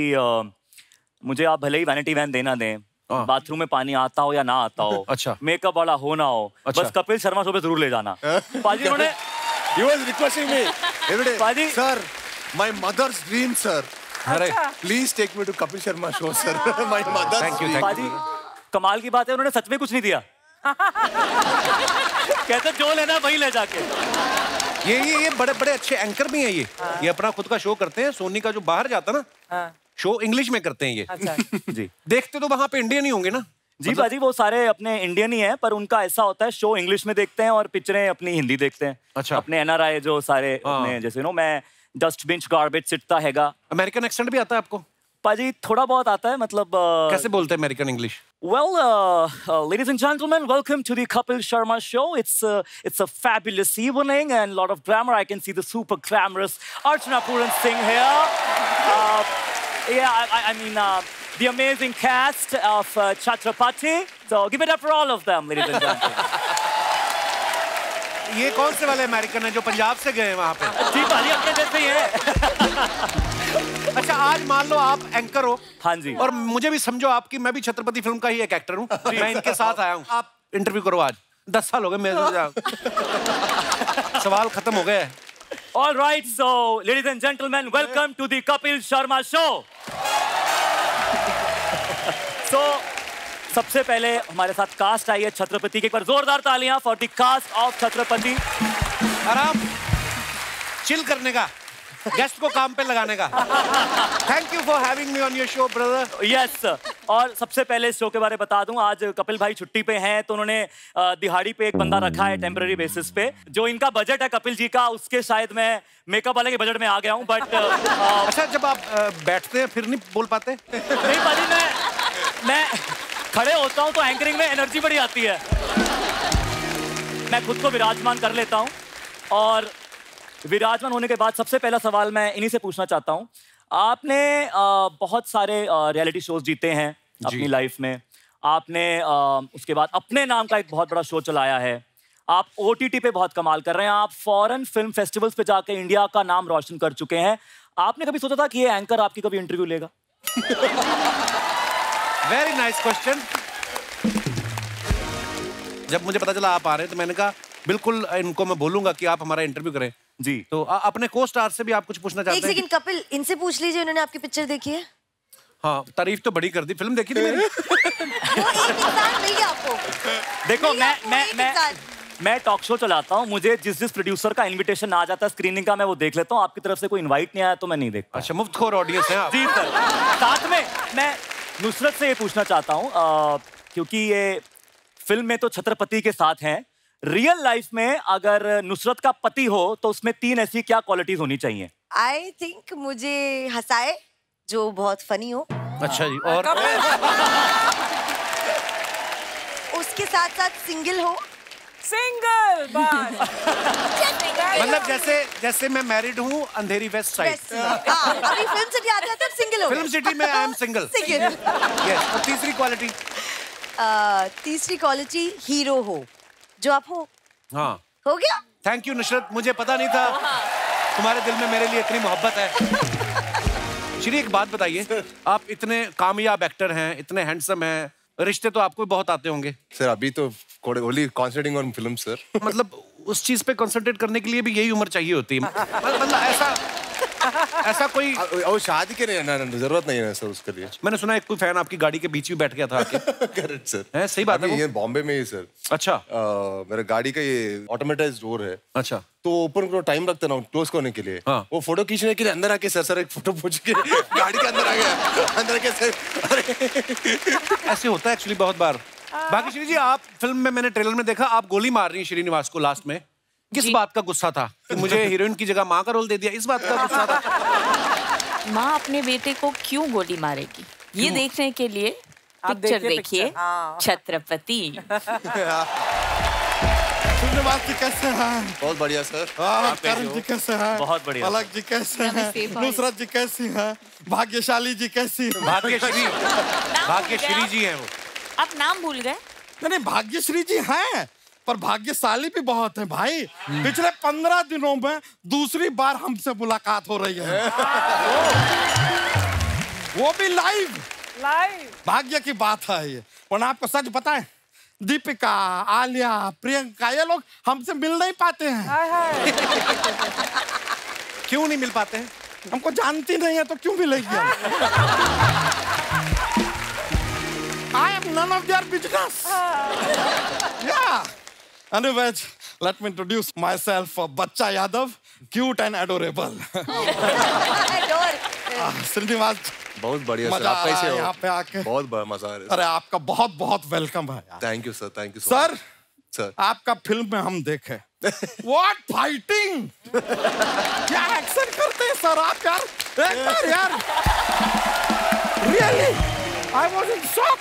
मुझे आप भले ही वैनिटी वैन देना दें, बाथरूम में पानी आता हो या ना आता हो, अच्छा, मेकअप वाला हो ना हो, अच्छा, बस कपिल शर्मा शो पे जरूर ले जाना। पाजी उन्होंने He was requesting me every day. पाजी, Sir, my mother's dream, sir. अरे Please take me to Kapil Sharma show, sir. My mother's dream. पाजी कमाल की बात है, उन्होंने सच में कुछ नहीं दिया। कहते जो लेना वही ले जाके। ये बड़े बड़े अच्छे एंकर भी हैं ये अपना खुद का शो करते हैं। सोनी का जो बाहर जाता ना शो, इंग्लिश में करते हैं ये। अच्छा। जी। देखते तो वहां पे इंडियन ही होंगे ना? जी बाजी, वो सारे अपने इंडियन ही हैं, पर उनका ऐसा होता है शो इंग्लिश में देखते हैं और पिक्चरें अपनी हिंदी देखते हैं। अच्छा। अपने एनआरआई जो सारे अपने, जैसे नो मैं डस्टबिन गार्बेज सिटता हैगा। अमेरिकन एक्सेंट भी आता है आपको? पाजी थोड़ा बहुत आता है, मतलब कैसे बोलते हैं American English? Well, ladies and gentlemen, welcome to the Kapil Sharma show. It's a fabulous evening and a lot of glamour. I can see the super glamorous Archana Puran Singh here. Yeah, I mean, the amazing cast of Chhatrapati. So give it up for all of them, ladies and gentlemen. ये कौन से वाले American हैं जो पंजाब से गए हैं वहाँ पे? जी पाजी, अपने जैसे ही हैं। अच्छा, आज मान लो आप एंकर हो। हाँ जी। और मुझे भी समझो आपकी, मैं भी छत्रपति फिल्म का ही एक एक्टर हूँ। मैं इनके साथ आया हूँ, आप इंटरव्यू करो। आज 10 साल हो गए मेरे। सवाल खत्म हो गए। All right, so ladies and gentlemen, welcome to the Kapil Sharma show. So सबसे पहले हमारे साथ कास्ट आई है छत्रपति की। एक बार जोरदार तालियां for the cast of Chhatrapati. आराम, चिल करने का, गेस्ट को काम पे लगाने का। Thank you for having me on your show brother. Yes, और सबसे पहले इस शो के बारे में बता दूं, आज कपिल भाई छुट्टी पे हैं, तो उन्होंने दिहाड़ी पे एक बंदा रखा है टेम्पररी बेसिस पे। जो इनका बजट है कपिल जी का, उसके शायद मैं मेकअप वाले के बजट में आ गया हूं, बट अच्छा, जब आप बैठते हैं फिर नहीं बोल पाते? नहीं पाजी, मैं खड़े होता हूं तो एंकरिंग में एनर्जी बड़ी आती है। मैं खुद को विराजमान कर लेता हूं, और विराजमान होने के बाद सबसे पहला सवाल मैं इन्हीं से पूछना चाहता हूं। आपने बहुत सारे रियलिटी शोज जीते हैं अपनी लाइफ में। आपने उसके बाद अपने नाम का एक बहुत बड़ा शो चलाया है। आप OTT पे बहुत कमाल कर रहे हैं। आप फॉरेन फिल्म फेस्टिवल्स पे जाके इंडिया का नाम रोशन कर चुके हैं। आपने कभी सोचा था कि ये एंकर आपकी कभी इंटरव्यू लेगा? Very nice question. जब मुझे पता चला आप आ रहे हैं तो मैंने कहा बिल्कुल इनको मैं बोलूंगा कि आप हमारा इंटरव्यू करें। जी। तो अपने को स्टार से भी आप कुछ पूछना चाहते हैं? एक सेकंड कपिल, इनसे पूछ लीजिए, उन्होंने आपकी पिक्चर देखी है? हाँ, तारीफ तो बड़ी कर दी। फिल्म देखी थी मेरी? वो एक इंसान मिल गया आपको। देखो मैं टॉक शो चलाता हूँ, मुझे जिस प्रोड्यूसर का इनविटेशन आ जाता है स्क्रीनिंग का, मैं वो देख लेता हूँ। आपकी तरफ से कोई इनवाइट नहीं आया तो मैं नहीं देखता। अच्छा, मुफ्तखोर ऑडियंस है आप। जी सर। साथ में मैं नुसरत से ये पूछना चाहता हूँ, क्योंकि ये फिल्म में तो छत्रपति के साथ हैं, रियल लाइफ में अगर नुसरत का पति हो तो उसमें 3 ऐसी क्या क्वालिटीज होनी चाहिए? आई थिंक मुझे हंसाए, जो बहुत फनी हो। अच्छा जी, और उसके साथ साथ सिंगल हो। सिंगल मतलब जैसे मैं मैरिड हूँ अंधेरी वेस्ट साइड। अभी फिल्म सिटी आता है तब सिंगल हो। फिल्म सिटी में आई एम सिंगल। यस। और तीसरी क्वालिटी? तीसरी क्वालिटी हीरो हो, जो आप हो। हाँ, हो गया। थैंक यू नुसरत, मुझे पता नहीं था तुम्हारे दिल में मेरे लिए इतनी मोहब्बत है। श्री, एक बात बताइए, आप इतने कामयाब एक्टर हैं, इतने हैंडसम हैं, रिश्ते तो आपको बहुत आते होंगे। सर अभी तो only concentrating on film sir. मतलब उस चीज पे कंसंट्रेट करने के लिए भी यही उम्र चाहिए होती है। मतलब ऐसा कोई और शादी के लिए जरूरत नहीं है सर उसके लिए। मैंने सुना एक कोई फैन आपकी गाड़ी के बीच में बैठ गया था आके। Correct sir. है, सही बात है? ये बॉम्बे में ही सर। अच्छा। मेरे गाड़ी का ये ऑटोमेटाइज्ड डोर है। अच्छा। तो ओपन करो, टाइम लगता है ना क्लोज करने के लिए। हाँ। वो फोटो खींचने के लिए अंदर आके सर एक फोटो पूछ के गाड़ी के अंदर आ गया। अंदर आके सर ऐसे होता है एक्चुअली बहुत बार। बाकी श्री जी, आप फिल्म में मैंने ट्रेलर में देखा आप गोली मार रही हैं श्रीनिवास को लास्ट में। किस बात का गुस्सा था कि मुझे हीरोइन की जगह माँ का रोल दे दिया? इस बात का गुस्सा था? माँ अपने बेटे को क्यों गोली मारेगी, ये देखने के लिए पिक्चर देखिए छत्रपति। श्रीनिवास जी कैसे हैं? बहुत बढ़िया सर। करण जी कैसे हैं? बहुत बढ़िया। पलक जी कैसे हैं? नुसरत जी कैसी हैं? भाग्यशाली जी कैसी? भाग्यश्री जी हैं वो। आप नाम भूल गए? नहीं, भाग्यश्री जी हैं, पर भाग्यशाली भी बहुत है भाई। पिछले 15 दिनों में दूसरी बार हमसे मुलाकात हो रही है। वो भी लाइव। भाग्य की बात है ये। और आपको सच पता है, दीपिका, आलिया, प्रियंका, ये लोग हमसे मिल नहीं पाते हैं। क्यों नहीं मिल पाते हैं? हमको जानती नहीं है तो क्यों मिलेगी? I am none of their business. Yeah. Anyways, let me introduce myself, Bachcha Yadav, cute and adorable. Srinivas, बहुत बढ़िया सर। आप कैसे हो? यहाँ पे आके बहुत बड़ा मजा आ रहा है। अरे आपका बहुत बहुत वेलकम है। Thank you sir, thank you sir. Sir, आपका फिल्म में हम देखे What fighting! क्या एक्शन करते हैं सर आप यार? यार Really? I was in shock.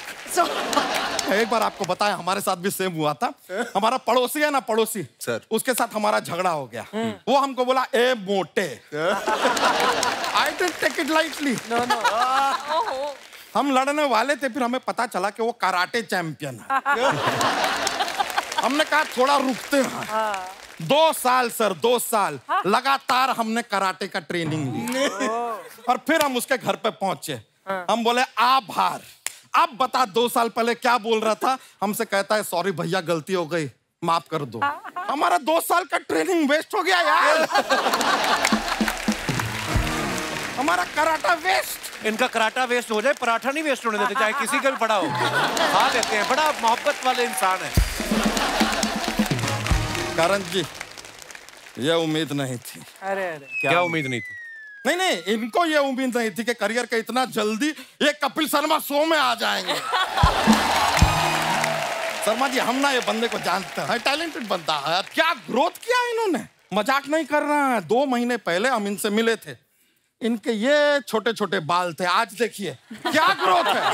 एक बार आपको बताया, हमारे साथ भी सेम हुआ था। हमारा पड़ोसी है ना, पड़ोसी सर, उसके साथ हमारा झगड़ा हो गया। वो हमको बोला ए मोटे। I didn't take it lightly. No. हम लड़ने वाले थे, फिर हमें पता चला कि वो कराटे चैंपियन है। हमने कहा थोड़ा रुकते हैं। 2 साल सर, 2 साल लगातार हमने कराटे का ट्रेनिंग ली। और फिर हम उसके घर पे पहुंचे। हम बोले आभार। अब बता 2 साल पहले क्या बोल रहा था? हमसे कहता है सॉरी भैया, गलती हो गई, माफ कर दो। हमारा 2 साल का ट्रेनिंग वेस्ट हो गया यार। हमारा कराटा वेस्ट। इनका कराटा वेस्ट हो जाए, पराठा नहीं वेस्ट होने देते, चाहे किसी का भी पड़ा हो, खा लेते हैं। बड़ा मोहब्बत वाले इंसान है। करण जी, ये उम्मीद नहीं थी। अरे क्या उम्मीद नहीं थी? नहीं, इनको ये उम्मीद नहीं थी कि करियर के इतना जल्दी ये कपिल शर्मा शो में आ जाएंगे। शर्मा जी, हम ना ये बंदे को जानते हैं, टैलेंटेड बंदा है। क्या ग्रोथ किया इन्होंने, मजाक नहीं कर रहा है। 2 महीने पहले हम इनसे मिले थे, इनके ये छोटे छोटे बाल थे, आज देखिए क्या ग्रोथ है।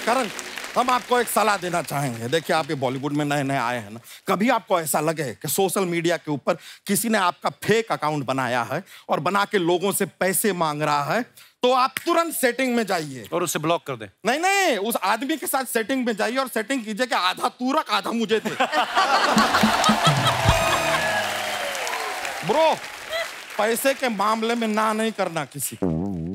करण, हम आपको एक सलाह देना चाहेंगे। देखिए, आप ये बॉलीवुड में नए नए आए हैं ना, कभी आपको ऐसा लगे कि सोशल मीडिया के ऊपर किसी ने आपका फेक अकाउंट बनाया है और बना के लोगों से पैसे मांग रहा है, तो आप तुरंत सेटिंग में जाइए और उसे ब्लॉक कर दें। नहीं, उस आदमी के साथ सेटिंग में जाइए और सेटिंग कीजिए कि आधा तू रख, आधा मुझे दे। ब्रो, पैसे के मामले में ना नहीं करना किसी को।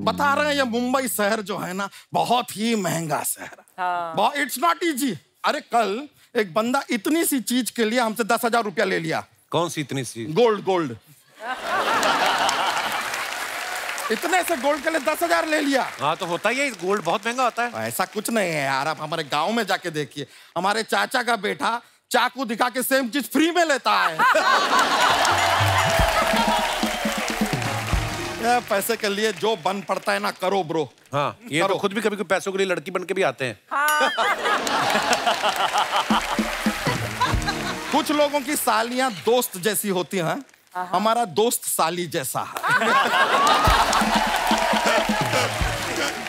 बता रहे हैं, ये मुंबई शहर जो है ना, बहुत ही महंगा शहर है। It's not easy. अरे कल एक बंदा इतनी सी चीज के लिए हमसे 10,000 रुपया ले लिया। कौन सी इतनी सी? Gold gold. इतने से गोल्ड के लिए 10,000 ले लिया। हाँ तो होता ही है, गोल्ड बहुत महंगा होता है। ऐसा कुछ नहीं है यार, आप हमारे गांव में जाके देखिए, हमारे चाचा का बेटा चाकू दिखा के सेम चीज फ्री में लेता है। पैसे के लिए जो बन पड़ता है ना करो ब्रो। हाँ ये तो खुद भी कभी पैसों के लिए लड़की बन के भी आते हैं। कुछ लोगों की सालियां दोस्त जैसी होती हैं, हमारा दोस्त साली जैसा है।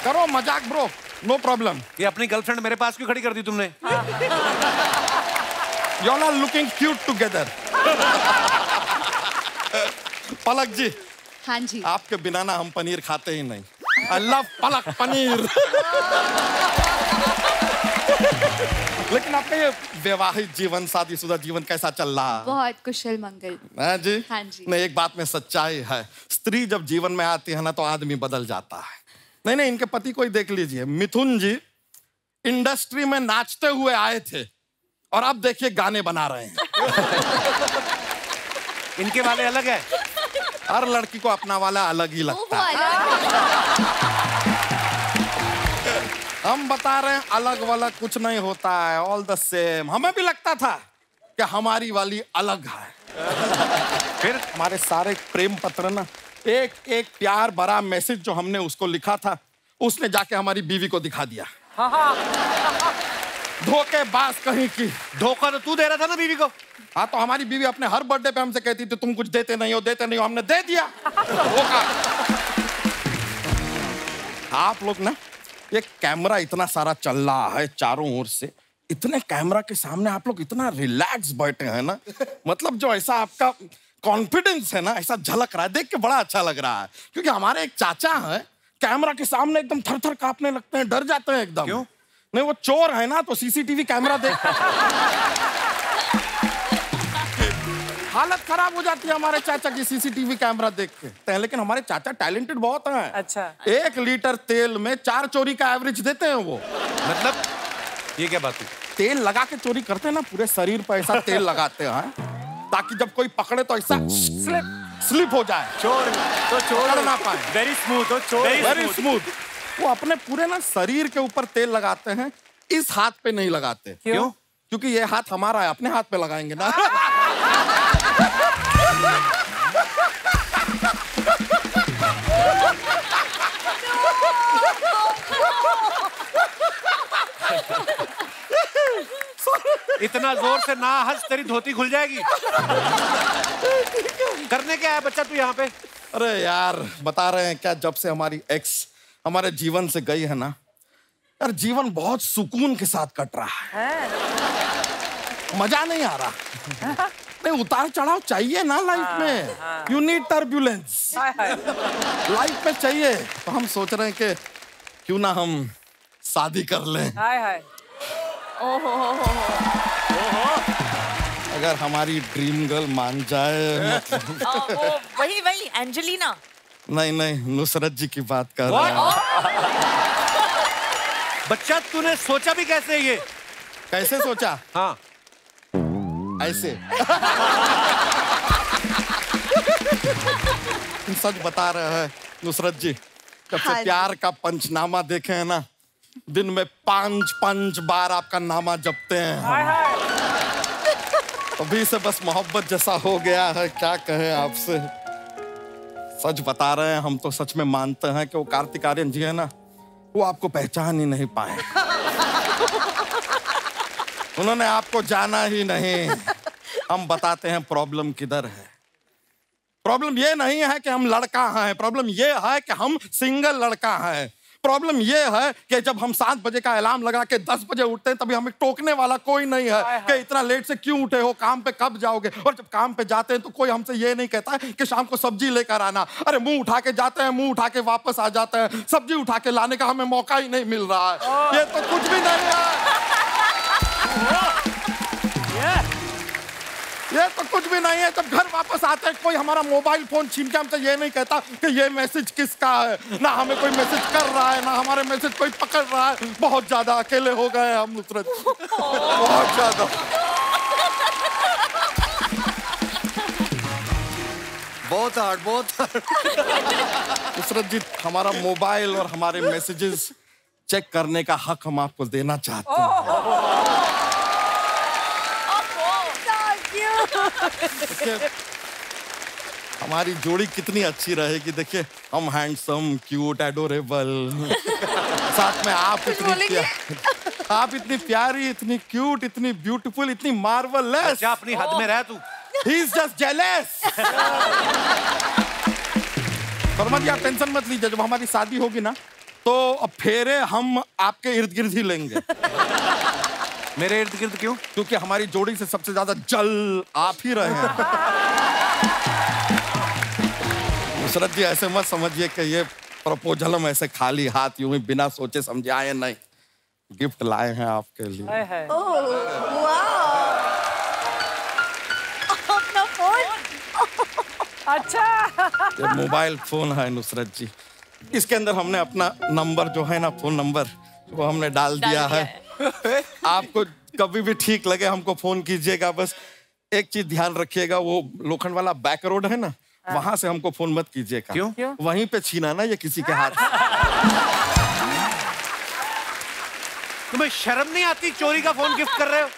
करो मजाक ब्रो, नो प्रॉब्लम। ये अपनी गर्लफ्रेंड मेरे पास क्यों खड़ी कर दी तुमने? You all are looking cute together. पलक जी। हाँ जी। आपके बिना ना हम पनीर खाते ही नहीं। I love पलक पनीर। लेकिन आपका ये वैवाहिक जीवन, शादीशुदा जीवन कैसा चल रहा है? बहुत कुशल मंगल। हाँ जी। हाँ जी। नहीं, एक बात में सच्चाई है, स्त्री जब जीवन में आती है ना तो आदमी बदल जाता है। नहीं नहीं, इनके पति को ही देख लीजिए, मिथुन जी इंडस्ट्री में नाचते हुए आए थे और अब देखिए गाने बना रहे हैं। इनके वाले अलग है। हर लड़की को अपना वाला अलग ही लगता है। हम बता रहे हैं अलग वाला कुछ नहीं होता है, ऑल द सेम। हमें भी लगता था कि हमारी वाली अलग है। फिर हमारे सारे प्रेम पत्र ना, एक एक प्यार भरा मैसेज जो हमने उसको लिखा था, उसने जाके हमारी बीवी को दिखा दिया। धोखेबाज कहीं की। धोखा तो तू दे रहा था ना बीवी को। हाँ तो हमारी बीवी अपने हर बर्थडे पे हमसे कहती थी तुम कुछ देते नहीं हो, देते नहीं हो, हमने दे दिया। धोखा। आप लोग ना, ये कैमरा इतना सारा चल रहा है चारों ओर से, इतने कैमरा के सामने आप लोग इतना रिलैक्स बैठे हैं ना, मतलब जो ऐसा आपका कॉन्फिडेंस है ना, ऐसा झलक रहा है, देख के बड़ा अच्छा लग रहा है। क्योंकि हमारे एक चाचा है, कैमरा के सामने एकदम थर थर कांपने लगते हैं, डर जाते हैं एकदम। क्यों? नहीं, वो चोर है ना, तो सीसीटीवी कैमरा देख हालत खराब हो जाती है हमारे चाचा की सीसीटीवी कैमरा देख के। लेकिन हमारे चाचा टैलेंटेड बहुत हैं। अच्छा। 1 लीटर तेल में 4 चोरी का एवरेज देते हैं वो। मतलब ये क्या बात है? तेल लगा के चोरी करते हैं ना, पूरे शरीर पर ऐसा तेल लगाते हैं ताकि जब कोई पकड़े तो ऐसा स्लिप हो जाए, चोर तो चोर ना पाए। वेरी स्मूथ हो, चोर वेरी स्मूथ। वो अपने पूरे ना शरीर के ऊपर तेल लगाते हैं, इस हाथ पे नहीं लगाते। क्यों? क्योंकि ये हाथ हमारा है, अपने हाथ पे लगाएंगे ना। इतना जोर से ना हंस, तेरी धोती खुल जाएगी। करने क्या है बच्चा तू यहाँ पे? अरे यार, बता रहे हैं क्या, जब से हमारी एक्स हमारे जीवन से गई है ना यार, जीवन बहुत सुकून के साथ कट रहा है। मजा नहीं आ रहा। नहीं, उतार चढ़ाव चाहिए ना लाइफ में। यू नीड टर्ब्यूलेंस, लाइफ में चाहिए। तो हम सोच रहे हैं कि क्यों ना हम शादी कर लें। अगर हमारी ड्रीम गर्ल मान जाए। वही एंजेलिना। नहीं नहीं, नुसरत जी की बात कर रहे हैं। बच्चा तूने सोचा भी कैसे ये? कैसे सोचा? हाँ ऐसे। सच बता रहे हैं नुसरत जी, जब से प्यार का पंचनामा देखे हैं ना, दिन में 5 बार आपका नामा जपते हैं। अभी से बस मोहब्बत जैसा हो गया है, क्या कहें आपसे। सच बता रहे हैं, हम तो सच में मानते हैं कि वो कार्तिक आर्यन जी है ना, वो आपको पहचान ही नहीं पाए। उन्होंने आपको जाना ही नहीं। हम बताते हैं प्रॉब्लम किधर है। प्रॉब्लम ये नहीं है कि हम लड़का हैं, प्रॉब्लम ये है कि हम सिंगल लड़का हैं। प्रॉब्लम ये है कि जब हम 7 बजे का अलार्म लगा के 10 बजे उठते हैं, तभी हमें टोकने वाला कोई नहीं है कि इतना लेट से क्यों उठे हो, काम पे कब जाओगे। और जब काम पे जाते हैं तो कोई हमसे ये नहीं कहता है कि शाम को सब्जी लेकर आना। अरे मुंह उठा के जाते हैं, मुंह उठा के वापस आ जाते हैं, सब्जी उठा के लाने का हमें मौका ही नहीं मिल रहा है। ये तो कुछ भी नहीं है, ये तो कुछ भी नहीं है। जब घर वापस आते हैं, कोई हमारा मोबाइल फोन छीन के हमसे ये नहीं कहता कि ये मैसेज किसका है। ना हमें कोई मैसेज कर रहा है, ना हमारे मैसेज कोई पकड़ रहा है। बहुत ज्यादा अकेले हो गए हम नुसरत, बहुत ज्यादा। बहुत हार्ड, बहुत हार्ड। नुसरत जी, हमारा मोबाइल और हमारे मैसेजेस चेक करने का हक हम आपको देना चाहते हैं। देखिए, हमारी जोड़ी कितनी अच्छी रहेगी। देखिए, हम हैंडसम, क्यूट, एडोरेबल, साथ में आप इतनी प्यारी, इतनी क्यूट, इतनी ब्यूटीफुल, इतनी मार्वललेस। अच्छा, अपनी हद में रह तू। He is just jealous। Sharma ji, आप टेंशन मत लीजिए, जब हमारी शादी होगी ना तो अब फेरे हम आपके इर्द गिर्द ही लेंगे। मेरे इर्द गिर्द क्यों? क्योंकि हमारी जोड़ी से सबसे ज्यादा जल आप ही रहे हैं। नुसरत जी, ऐसे मत समझिए कि ये प्रपोजल हम ऐसे खाली हाथ यूं ही बिना सोचे समझे आए, नहीं। गिफ्ट लाए हैं आपके लिए। अपना फोन। अच्छा, ये मोबाइल फोन है नुसरत जी। इसके अंदर हमने अपना नंबर जो है ना, फोन नंबर, वो हमने डाल दिया है। आपको कभी भी ठीक लगे हमको फोन कीजिएगा। बस एक चीज ध्यान रखिएगा, वो लोखंड वाला बैक रोड है ना, वहां से हमको फोन मत कीजिएगा। क्यों? वहीं पे छीना ना ये किसी के हाथ। तुम्हें शर्म नहीं आती? चोरी का फोन गिफ्ट कर रहे हो?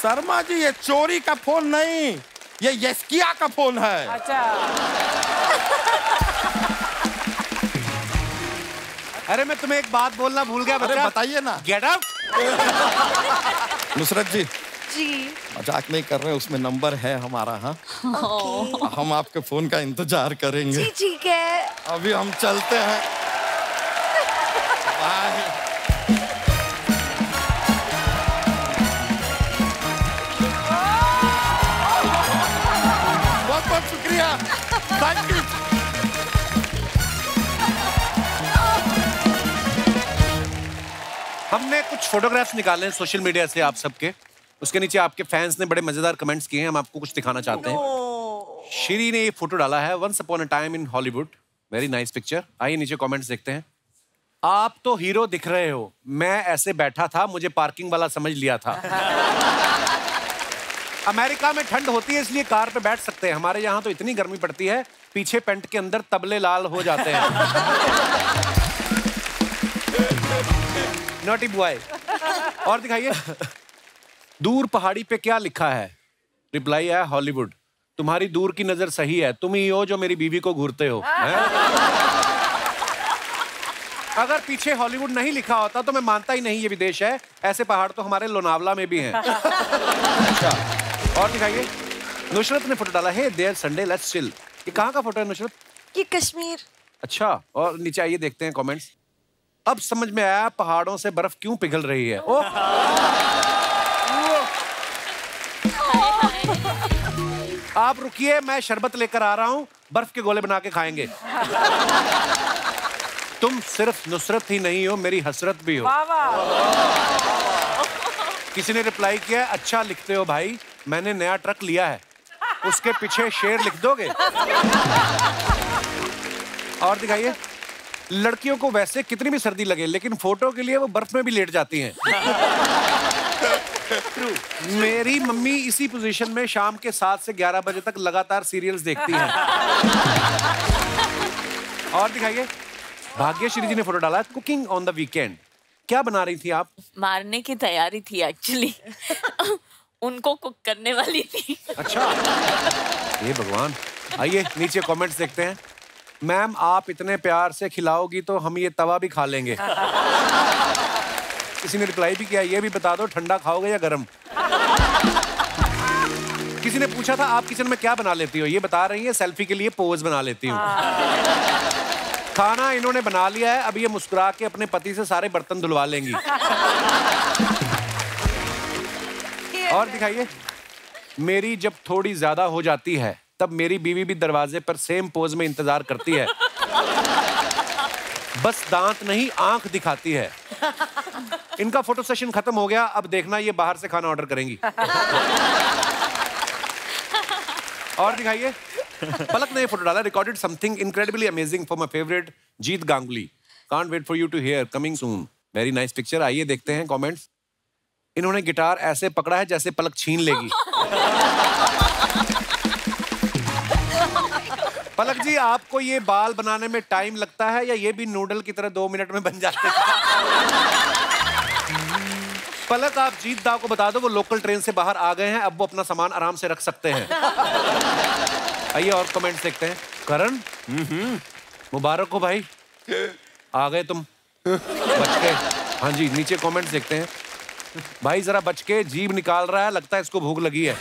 शर्मा जी, ये चोरी का फोन नहीं, ये यस्किया का फोन है। अच्छा। अरे मैं तुम्हें एक बात बोलना भूल गया बच्चा। अरे बताइए ना। Get out. नुसरत जी, जी मजाक नहीं कर रहे, उसमें नंबर है हमारा। हाँ, हम आपके फोन का इंतजार करेंगे। जी ठीक है। अभी हम चलते हैं। बाय। बहुत बहुत शुक्रिया, थैंक यू। हमने कुछ फोटोग्राफ्स निकाले हैं सोशल मीडिया से आप सबके। उसके नीचे आपके फैंस ने बड़े मजेदार कमेंट्स किए हैं, हम आपको कुछ दिखाना चाहते हैं। श्री ने ये फोटो डाला है, once upon a time in Hollywood, very nice picture. आइए नीचे कमेंट्स देखते हैं। आप तो हीरो दिख रहे हो, मैं ऐसे बैठा था, मुझे पार्किंग वाला समझ लिया था। अमेरिका में ठंड होती है इसलिए कार पे बैठ सकते हैं, हमारे यहाँ तो इतनी गर्मी पड़ती है, पीछे पेंट के अंदर तबले लाल हो जाते हैं। Naughty boy. और दिखाइए। दूर पहाड़ी पे क्या लिखा है? रिप्लाई है हॉलीवुड। तुम्हारी दूर की नजर सही है, तुम ही हो जो मेरी बीवी को घूरते हो। अगर पीछे हॉलीवुड नहीं लिखा होता तो मैं मानता ही नहीं ये विदेश है। ऐसे पहाड़ तो हमारे लोनावला में भी हैं। अच्छा, और दिखाइए। नुसरत ने फोटो डाला है, देयर संडे लेट्स चिल। ये कहाँ का फोटो है नुसरत? ये कश्मीर। अच्छा, और नीचे आइए देखते हैं कमेंट्स। अब समझ में आया पहाड़ों से बर्फ क्यों पिघल रही है। ओह, आप रुकिए, मैं शरबत लेकर आ रहा हूं, बर्फ के गोले बना के खाएंगे। तुम सिर्फ नुसरत ही नहीं हो, मेरी हसरत भी हो। किसी ने रिप्लाई किया, अच्छा लिखते हो भाई, मैंने नया ट्रक लिया है, उसके पीछे शेर लिख दोगे? और दिखाइए। लड़कियों को वैसे कितनी भी सर्दी लगे लेकिन फोटो के लिए वो बर्फ में भी लेट जाती हैं। मेरी मम्मी इसी पोजीशन में शाम के 7 से 11 बजे तक लगातार सीरियल्स देखती हैं। और दिखाइए। भाग्यश्री जी ने फोटो डाला, कुकिंग ऑन द वीकेंड। क्या बना रही थी आप? मारने की तैयारी थी एक्चुअली। उनको कुक करने वाली थी। अच्छा, ये भगवान। आइए नीचे कमेंट्स देखते हैं। मैम आप इतने प्यार से खिलाओगी तो हम ये तवा भी खा लेंगे। किसी ने रिप्लाई भी किया, ये भी बता दो ठंडा खाओगे या गरम। किसी ने पूछा था आप किचन में क्या बना लेती हो, ये बता रही है सेल्फी के लिए पोज बना लेती हूँ। खाना इन्होंने बना लिया है, अब ये मुस्कुरा के अपने पति से सारे बर्तन धुलवा लेंगी। और दिखाइए। मेरी जब थोड़ी ज्यादा हो जाती है तब मेरी बीवी भी दरवाजे पर सेम पोज में इंतजार करती है, बस दांत नहीं आंख दिखाती है। इनका फोटो सेशन खत्म हो गया, अब देखना ये बाहर से खाना ऑर्डर करेंगी। और दिखाइए। पलक ने फोटो डाला, recorded something incredibly amazing for my favourite Jeet Ganguly, can't wait for you to hear, coming soon, very nice picture. आइए देखते हैं कमेंट्स। इन्होंने गिटार ऐसे पकड़ा है जैसे पलक छीन लेगी। पलक जी, आपको ये बाल बनाने में टाइम लगता है या ये भी नूडल की तरह 2 मिनट में बन जाते हैं? पलक, आप जीत दाव को बता दो, वो लोकल ट्रेन से बाहर आ गए हैं, अब वो अपना सामान आराम से रख सकते हैं। आइए और कमेंट्स देखते हैं। करण, मुबारक हो भाई, आ गए तुम, बच गए। हाँ जी, नीचे कमेंट्स देखते हैं। भाई जरा बच के, जीभ निकाल रहा है, लगता है इसको भूख लगी है।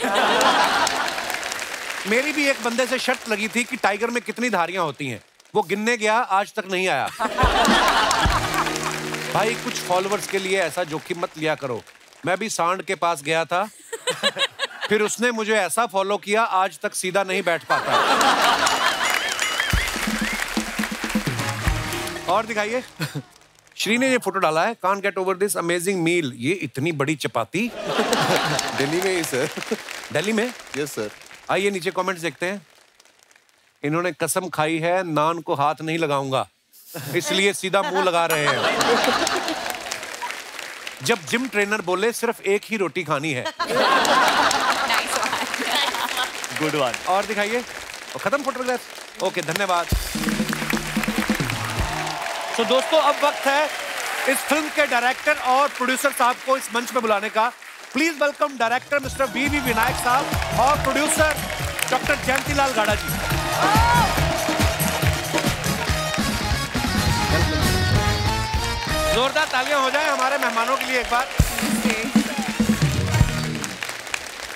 मेरी भी एक बंदे से शर्त लगी थी कि टाइगर में कितनी धारियां होती हैं, वो गिनने गया, आज तक नहीं आया। भाई कुछ फॉलोअर्स के लिए ऐसा जोखिम मत लिया करो। मैं भी सांड के पास गया था, फिर उसने मुझे ऐसा फॉलो किया, आज तक सीधा नहीं बैठ पाता। और दिखाइए। श्री ने ये फोटो डाला है, can't get over this amazing meal. ये इतनी बड़ी चपाती दिल्ली में ही सर। दिल्ली में? Yes sir. आइए नीचे कमेंट्स देखते हैं। इन्होंने कसम खाई है नान को हाथ नहीं लगाऊंगा, इसलिए सीधा मुंह लगा रहे हैं। जब जिम ट्रेनर बोले सिर्फ एक ही रोटी खानी है। Good one. और दिखाइए। खत्म फोटोग्राफ? ओके, धन्यवाद। तो दोस्तों, अब वक्त है इस फिल्म के डायरेक्टर और प्रोड्यूसर साहब को इस मंच पे बुलाने का। Please welcome director mister V Vinayak साहब और प्रोड्यूसर डॉक्टर जयंतीलाल गाड़ा जी। जोरदार तालियां हो जाए हमारे मेहमानों के लिए एक बार।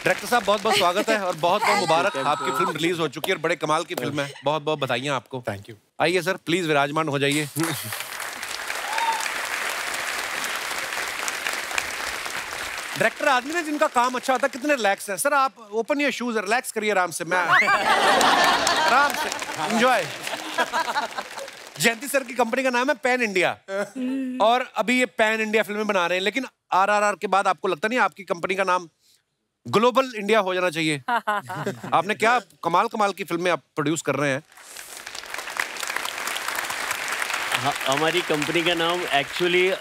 डायरेक्टर साहब, बहुत बहुत स्वागत है और बहुत बहुत मुबारक। आपकी फिल्म रिलीज हो चुकी है और बड़े कमाल की फिल्म है, बहुत बहुत बधाइयां आपको। Thank you. आइए सर, प्लीज विराजमान हो जाइए। डायरेक्टर आदमी ने जिनका काम अच्छा होता है, कितने रिलैक्स है। सर आप ओपन योर शूज, रिलैक्स करिए आराम से। मैं आराम से एंजॉय। जयंती सर की कंपनी का नाम है पैन इंडिया और अभी ये पैन इंडिया फिल्में बना रहे हैं, लेकिन RRR के बाद आपको लगता नहीं आपकी कंपनी का नाम ग्लोबल इंडिया हो जाना चाहिए? आपने क्या कमाल कमाल की फिल्में आप प्रोड्यूस कर रहे हैं। हमारी कंपनी का नाम एक्चुअली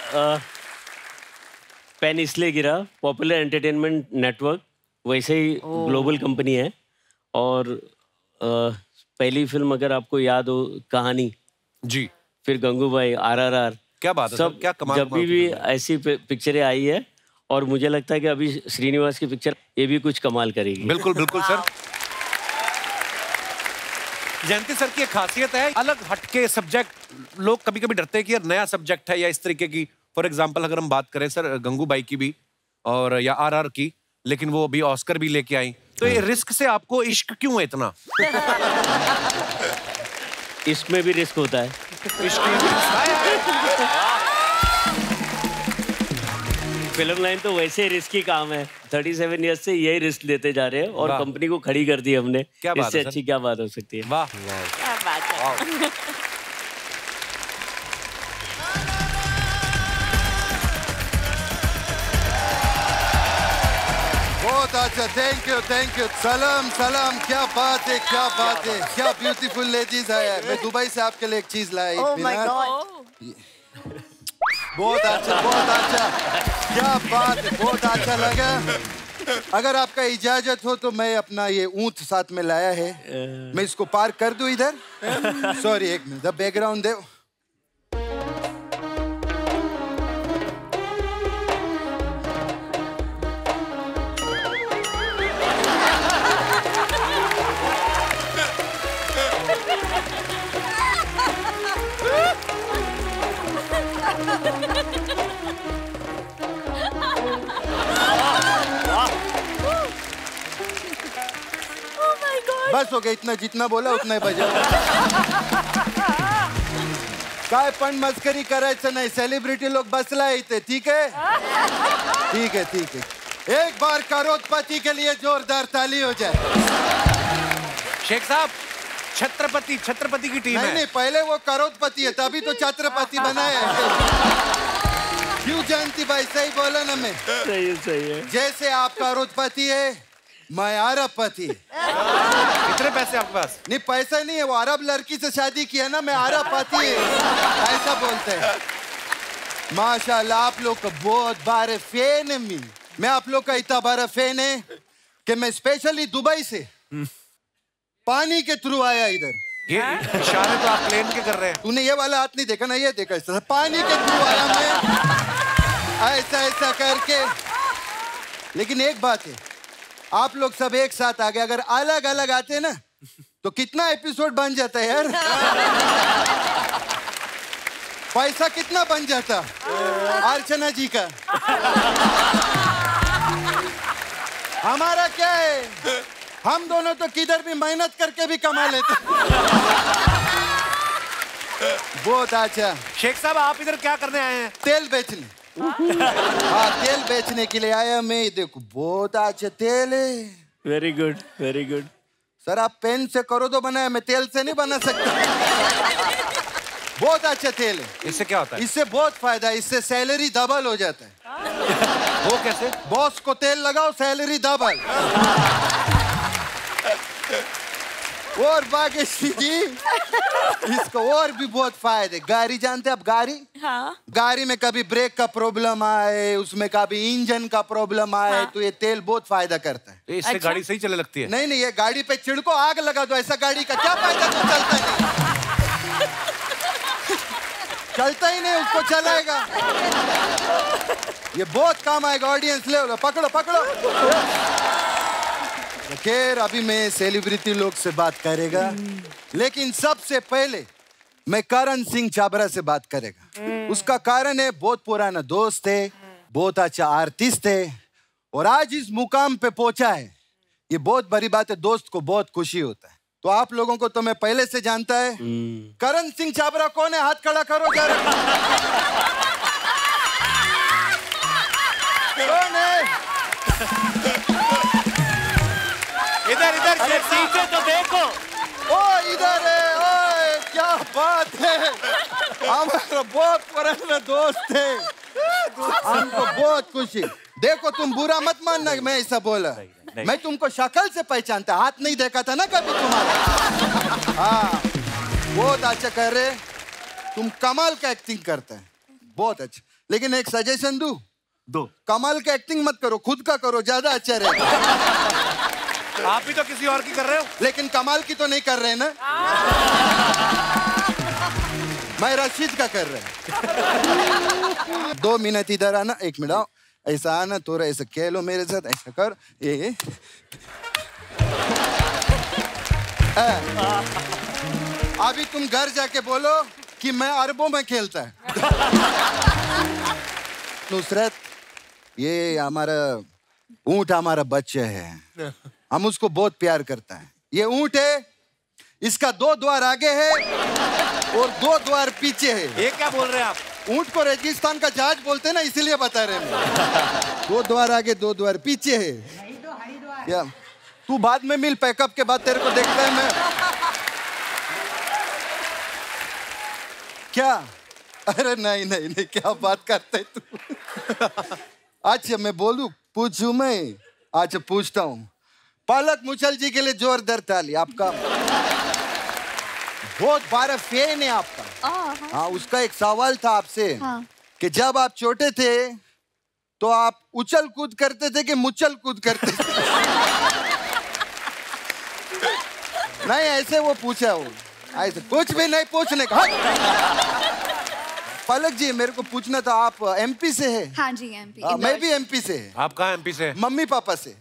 पैन इसलिए गिरा, पॉपुलर एंटरटेनमेंट नेटवर्क वैसे ही ग्लोबल कंपनी है। और पहली फिल्म अगर आपको याद हो, कहानी जी, फिर गंगूबाई, RRR, क्या बात है सब क्या कमाल। जब भी ऐसी पिक्चरें आई है और मुझे लगता है कि अभी श्रीनिवास की पिक्चर ये भी कुछ कमाल करेगी। बिल्कुल बिल्कुल सर। जयंती सर की एक खासियत है, अलग हटके सब्जेक्ट। लोग कभी कभी डरते हैं कि यार नया सब्जेक्ट है या इस तरीके की। फॉर एग्जाम्पल अगर हम बात करें सर गंगूबाई की भी और या RR की, लेकिन वो अभी ऑस्कर भी लेके आई, तो ये रिस्क से आपको इश्क क्यों है इतना? इसमें भी रिस्क होता है। फिल्म लाइन तो वैसे रिस्की काम है। 37 ईयर्स से यही रिस्क लेते जा रहे हैं और कंपनी को खड़ी कर दी हमने। क्या बात इससे है अच्छी क्या बात हो सकती है? वाह, क्या बात है। बहुत अच्छा, थैंक यू। सलाम सलाम, क्या बात है, क्या बात है, क्या ब्यूटीफुल लेडीज है। मैं दुबई से आपके लिए एक चीज लाया। Oh my God. बहुत अच्छा, क्या बात है, बहुत अच्छा लगा। अगर आपका इजाजत हो तो मैं अपना ये ऊंट साथ में लाया है, मैं इसको पार्क कर दूं इधर। सॉरी, एक मिनट, बैकग्राउंड दे। बस हो गया, इतना जितना बोला उतना ही बजा। काय पण मस्करी करायचं नाही, सेलिब्रिटी लोग बसला इथे, ठीक है? ठीक है। एक बार करोड़पति के लिए जोरदार ताली हो जाए। शेख साहब, छत्रपति की टीम है। नहीं, पहले वो करोड़पति है, तभी तो छत्रपति बना है। क्यों जयंती भाई, सही बोला ना मैं? सही है। जैसे आप करोड़पति है, मैं अरबपति। कितने पैसे आपके पास? नहीं, पैसा नहीं है, वो अरब लड़की से शादी किया ना, मैं अरबपति है, ऐसा बोलते हैं। माशाल्लाह, आप लोग का बहुत बड़ा फैन है। मैं आप लोग का इतना बड़ा फैन है कि मैं स्पेशली दुबई से पानी के थ्रू आया इधर। ये इशारे तो आप प्लेन के कर रहे हैं। तूने ये वाला हाथ नहीं देखा ना, ये देखा, इस तरह पानी के थ्रू आया मैं, ऐसा ऐसा करके। लेकिन एक बात है, आप लोग सब एक साथ आ गए, अगर अलग अलग आते ना तो कितना एपिसोड बन जाता है यार। पैसा कितना बन जाता अर्चना जी का। हमारा क्या है, हम दोनों तो किधर भी मेहनत करके भी कमा लेते। बहुत अच्छा। शेख साहब आप इधर क्या करने आए हैं? तेल बेचने। हाँ, तेल बेचने के लिए आया मैं। देखो बहुत अच्छा तेल है। Very good, very good. Sir आप पेन से करो तो बनाया, मैं तेल से नहीं बना सकता। बहुत अच्छा तेल है। इससे क्या होता है? इससे बहुत फायदा है, इससे सैलरी डबल हो जाता है। वो कैसे? बॉस को तेल लगाओ, सैलरी डबल। और भाग्यश्री जी, इसको और भी बहुत फायदे। गाड़ी जानते हैं आप? गाड़ी, हाँ। गाड़ी में कभी ब्रेक का प्रॉब्लम आए, उसमें कभी इंजन का प्रॉब्लम आए, हाँ। तो ये तेल बहुत फायदा करता है। इससे अच्छा? गाड़ी सही चलने लगती है? नहीं नहीं, ये गाड़ी पे छिड़को, आग लगा दो, ऐसा गाड़ी का क्या फायदा? तो चलता ही नहीं, चलता ही नहीं, उसको चलाएगा। ये बहुत काम आएगा। ऑडियंस ले लो, पकड़ो पकड़ो। खैर अभी मैं सेलिब्रिटी लोग से बात करेगा, लेकिन सबसे पहले मैं करण सिंह छाबरा से बात करेगा। उसका कारण है, बहुत पुराना दोस्त है, बहुत अच्छा आर्टिस्ट है, और आज इस मुकाम पे पहुंचा है। ये बहुत बड़ी बात है, दोस्त को बहुत खुशी होता है। तो आप लोगों को तो मैं पहले से जानता है। करण सिंह छाबरा कौन है? हाथ खड़ा करो जरा। कौन है? इधर इधर पीछे तो देखो। ओ इधर है। ओए क्या बात है, हमारा बहुत पुराना दोस्त है, हमको बहुत खुशी। देखो तुम बुरा मत मानना, मैं ऐसा बोला, मैं तुमको शक्ल से पहचानता, हाथ नहीं देखा था ना कभी तुम्हारा। हाँ बहुत अच्छा कर रहे, तुम कमाल का एक्टिंग करते हैं, बहुत अच्छा। लेकिन एक सजेशन दूं? दो। कमाल का एक्टिंग मत करो, खुद का करो, ज्यादा अच्छा रहेगा। आप भी तो किसी और की कर रहे हो। लेकिन कमाल की तो नहीं कर रहे ना। मैं रशीद का कर रहा हूँ। 2 मिनट इधर आना, 1 मिनट आओ, ऐसा आना, थोड़ा ऐसा कह लो मेरे साथ, ऐसा कर। ये अभी तुम घर जाके बोलो कि मैं अरबों में खेलता है। नुसरत, ये हमारा ऊंट हमारा बच्चा है, हम उसको बहुत प्यार करता है। ये ऊंट है, इसका 2 द्वार आगे है और 2 द्वार पीछे है। ये क्या बोल रहे हैं आप? ऊंट को रेगिस्तान का जहाज बोलते हैं ना, इसीलिए बता रहे हैं। 2 द्वार आगे 2 द्वार पीछे है। क्या तू बाद में मिल, पैकअप के बाद तेरे को देखता है मैं। क्या? अरे नहीं नहीं नहीं, क्या बात करते है तू? अच्छा मैं बोलूं, पूछूं मैं? अच्छा पूछता हूँ। पलक मुचल जी के लिए जोरदार ताली। आपका बहुत बड़ा फैन है आपका। हाँ, उसका एक सवाल था आपसे, हाँ। कि जब आप छोटे थे तो आप उछल कूद करते थे कि मुचल कूद करते थे? नहीं ऐसे वो पूछा, वो ऐसे कुछ भी नहीं पूछने का। पलक जी मेरे को पूछना था, आप एमपी से है? हाँ जी एमपी। मैं भी एमपी से है। आप कहाँ एमपी से? मम्मी पापा से।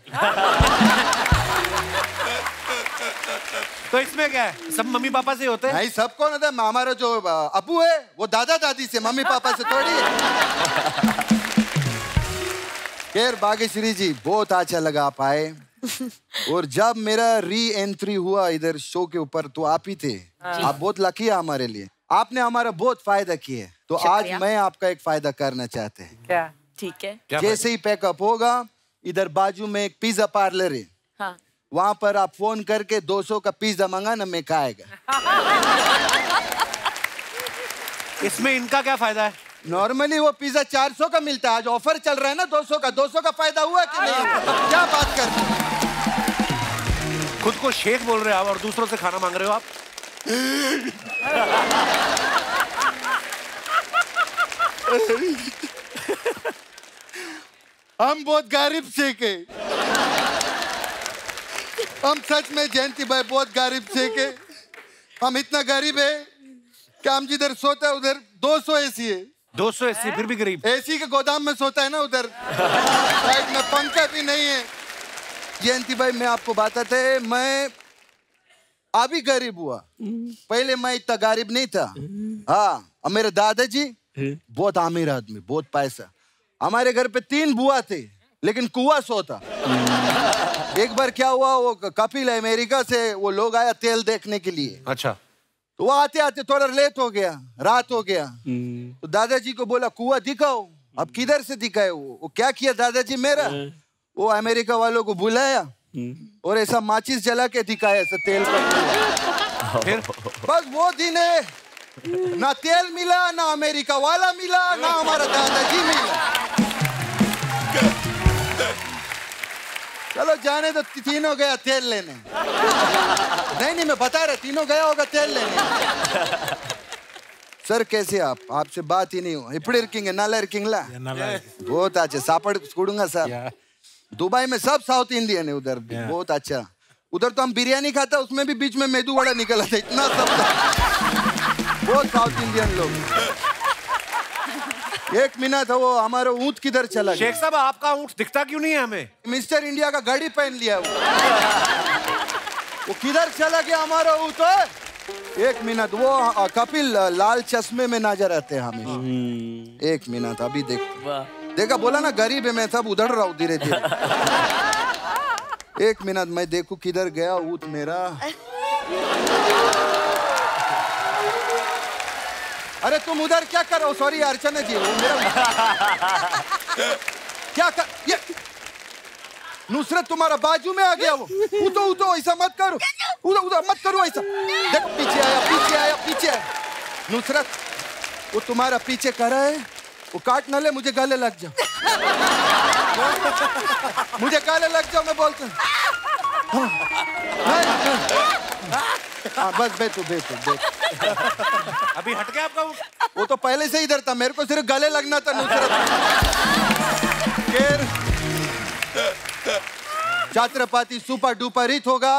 तो इसमें क्या है, सब मम्मी पापा से होते हैं? नहीं, सब कौन होता है? हमारा जो अबू है वो दादा दादी से, मम्मी पापा से थोड़ी है। खैर भाग्यश्री जी बहुत अच्छा लगा आप आए, और जब मेरा री एंट्री हुआ इधर शो के ऊपर तो आप ही थे। आप बहुत लकी है हमारे लिए, आपने हमारा बहुत फायदा किया। तो आज मैं आपका एक फायदा करना चाहते हैं। क्या? ठीक है। जैसे ही पैकअप होगा, इधर बाजू में एक पिज्जा पार्लर है, हाँ। वहां पर आप फोन करके 200 का पिज्जा मंगाना, मैं खाएगा। इसमें इनका क्या फायदा है? नॉर्मली वो पिज्जा 400 का मिलता है, आज ऑफर चल रहा है ना 200 का। 200 का फायदा हुआ कि नहीं? क्या बात कर रहे हैं? खुद को शेख बोल रहे हो आप और दूसरों से खाना मांग रहे हो आप। हम बहुत गरीब शेख है, हम सच में जयंती भाई बहुत गरीब शेख है। हम इतना गरीब है कि हम जिधर सोता है उधर 200 एसी है। 200 एसी फिर भी गरीब। एसी के गोदाम में सोता है ना उधर। साइड में पंखा भी नहीं है। जयंती भाई मैं आपको बताते हैं, मैं अभी गरीब हुआ, पहले मैं इतना गरीब नहीं था। हाँ, मेरे दादाजी बहुत अमीर आदमी, बहुत पैसा। हमारे घर पे 3 बुआ थे, लेकिन कुआं सोता। एक बार क्या हुआ, वो कपिल अमेरिका से वो लोग आया तेल देखने के लिए। अच्छा। तो वो आते आते थोड़ा लेट हो गया, रात हो गया। तो दादाजी को बोला कुआं दिखाओ। अब किधर से दिखाए? वो क्या किया दादाजी मेरा, वो अमेरिका वालों को बुलाया और ऐसा माचिस जला के दिखाया ऐसा तेल का। फिर बस वो दिन है, ना तेल मिला, ना अमेरिका वाला मिला, ना हमारा दादाजी मिला। चलो जाने तो तीनों गया तेल लेने। नहीं मैं बता रहा, तीनों गया होगा तेल लेने। सर कैसे आप? आपसे बात ही नहीं हुआ। इपड़े रखेंगे नाला रखेंगे। बहुत अच्छा सापड़ छोड़ूंगा सर। दुबई में सब साउथ इंडियन है उधर, बहुत अच्छा। उधर तो हम बिरयानी खाता, उसमें भी बीच में मेदू वड़ा निकला था, इतना सब था। बहुत साउथ इंडियन लोग। एक मिनट, वो हमारा ऊंट किधर चला गया? शेख साहब आपका ऊंट दिखता क्यों नहीं है हमें? मिस्टर इंडिया का गाड़ी पहन लिया वो किधर चला गया हमारा ऊंट? एक मिनट, वो कपिल लाल चश्मे में नजर आते हैं हमें। एक मिनट अभी देखा, बोला ना गरीब है मैं, सब उधर रहा हूँ धीरे धीरे। एक मिनट मैं देखूं किधर गया ऊंट मेरा। अरे तुम उधर क्या कर रहे हो? सॉरी अर्चना जी, वो मेरा क्या कर ये नुसरत तुम्हारा बाजू में आ गया। वो उतो ऐसा मत करो, उधर मत करो ऐसा। देखो पीछे आया पीछे। नुसरत वो तुम्हारा पीछे कर रहा है, वो काट न ले, मुझे गले लग जाओ। मुझे गले लग जाओ मैं बोलता हूँ। हाँ बस बैठो। अभी हट गया आपका वो तो पहले से इधर था, मेरे को सिर्फ गले लगना था Nusrat. Chhatrapati super duper hit होगा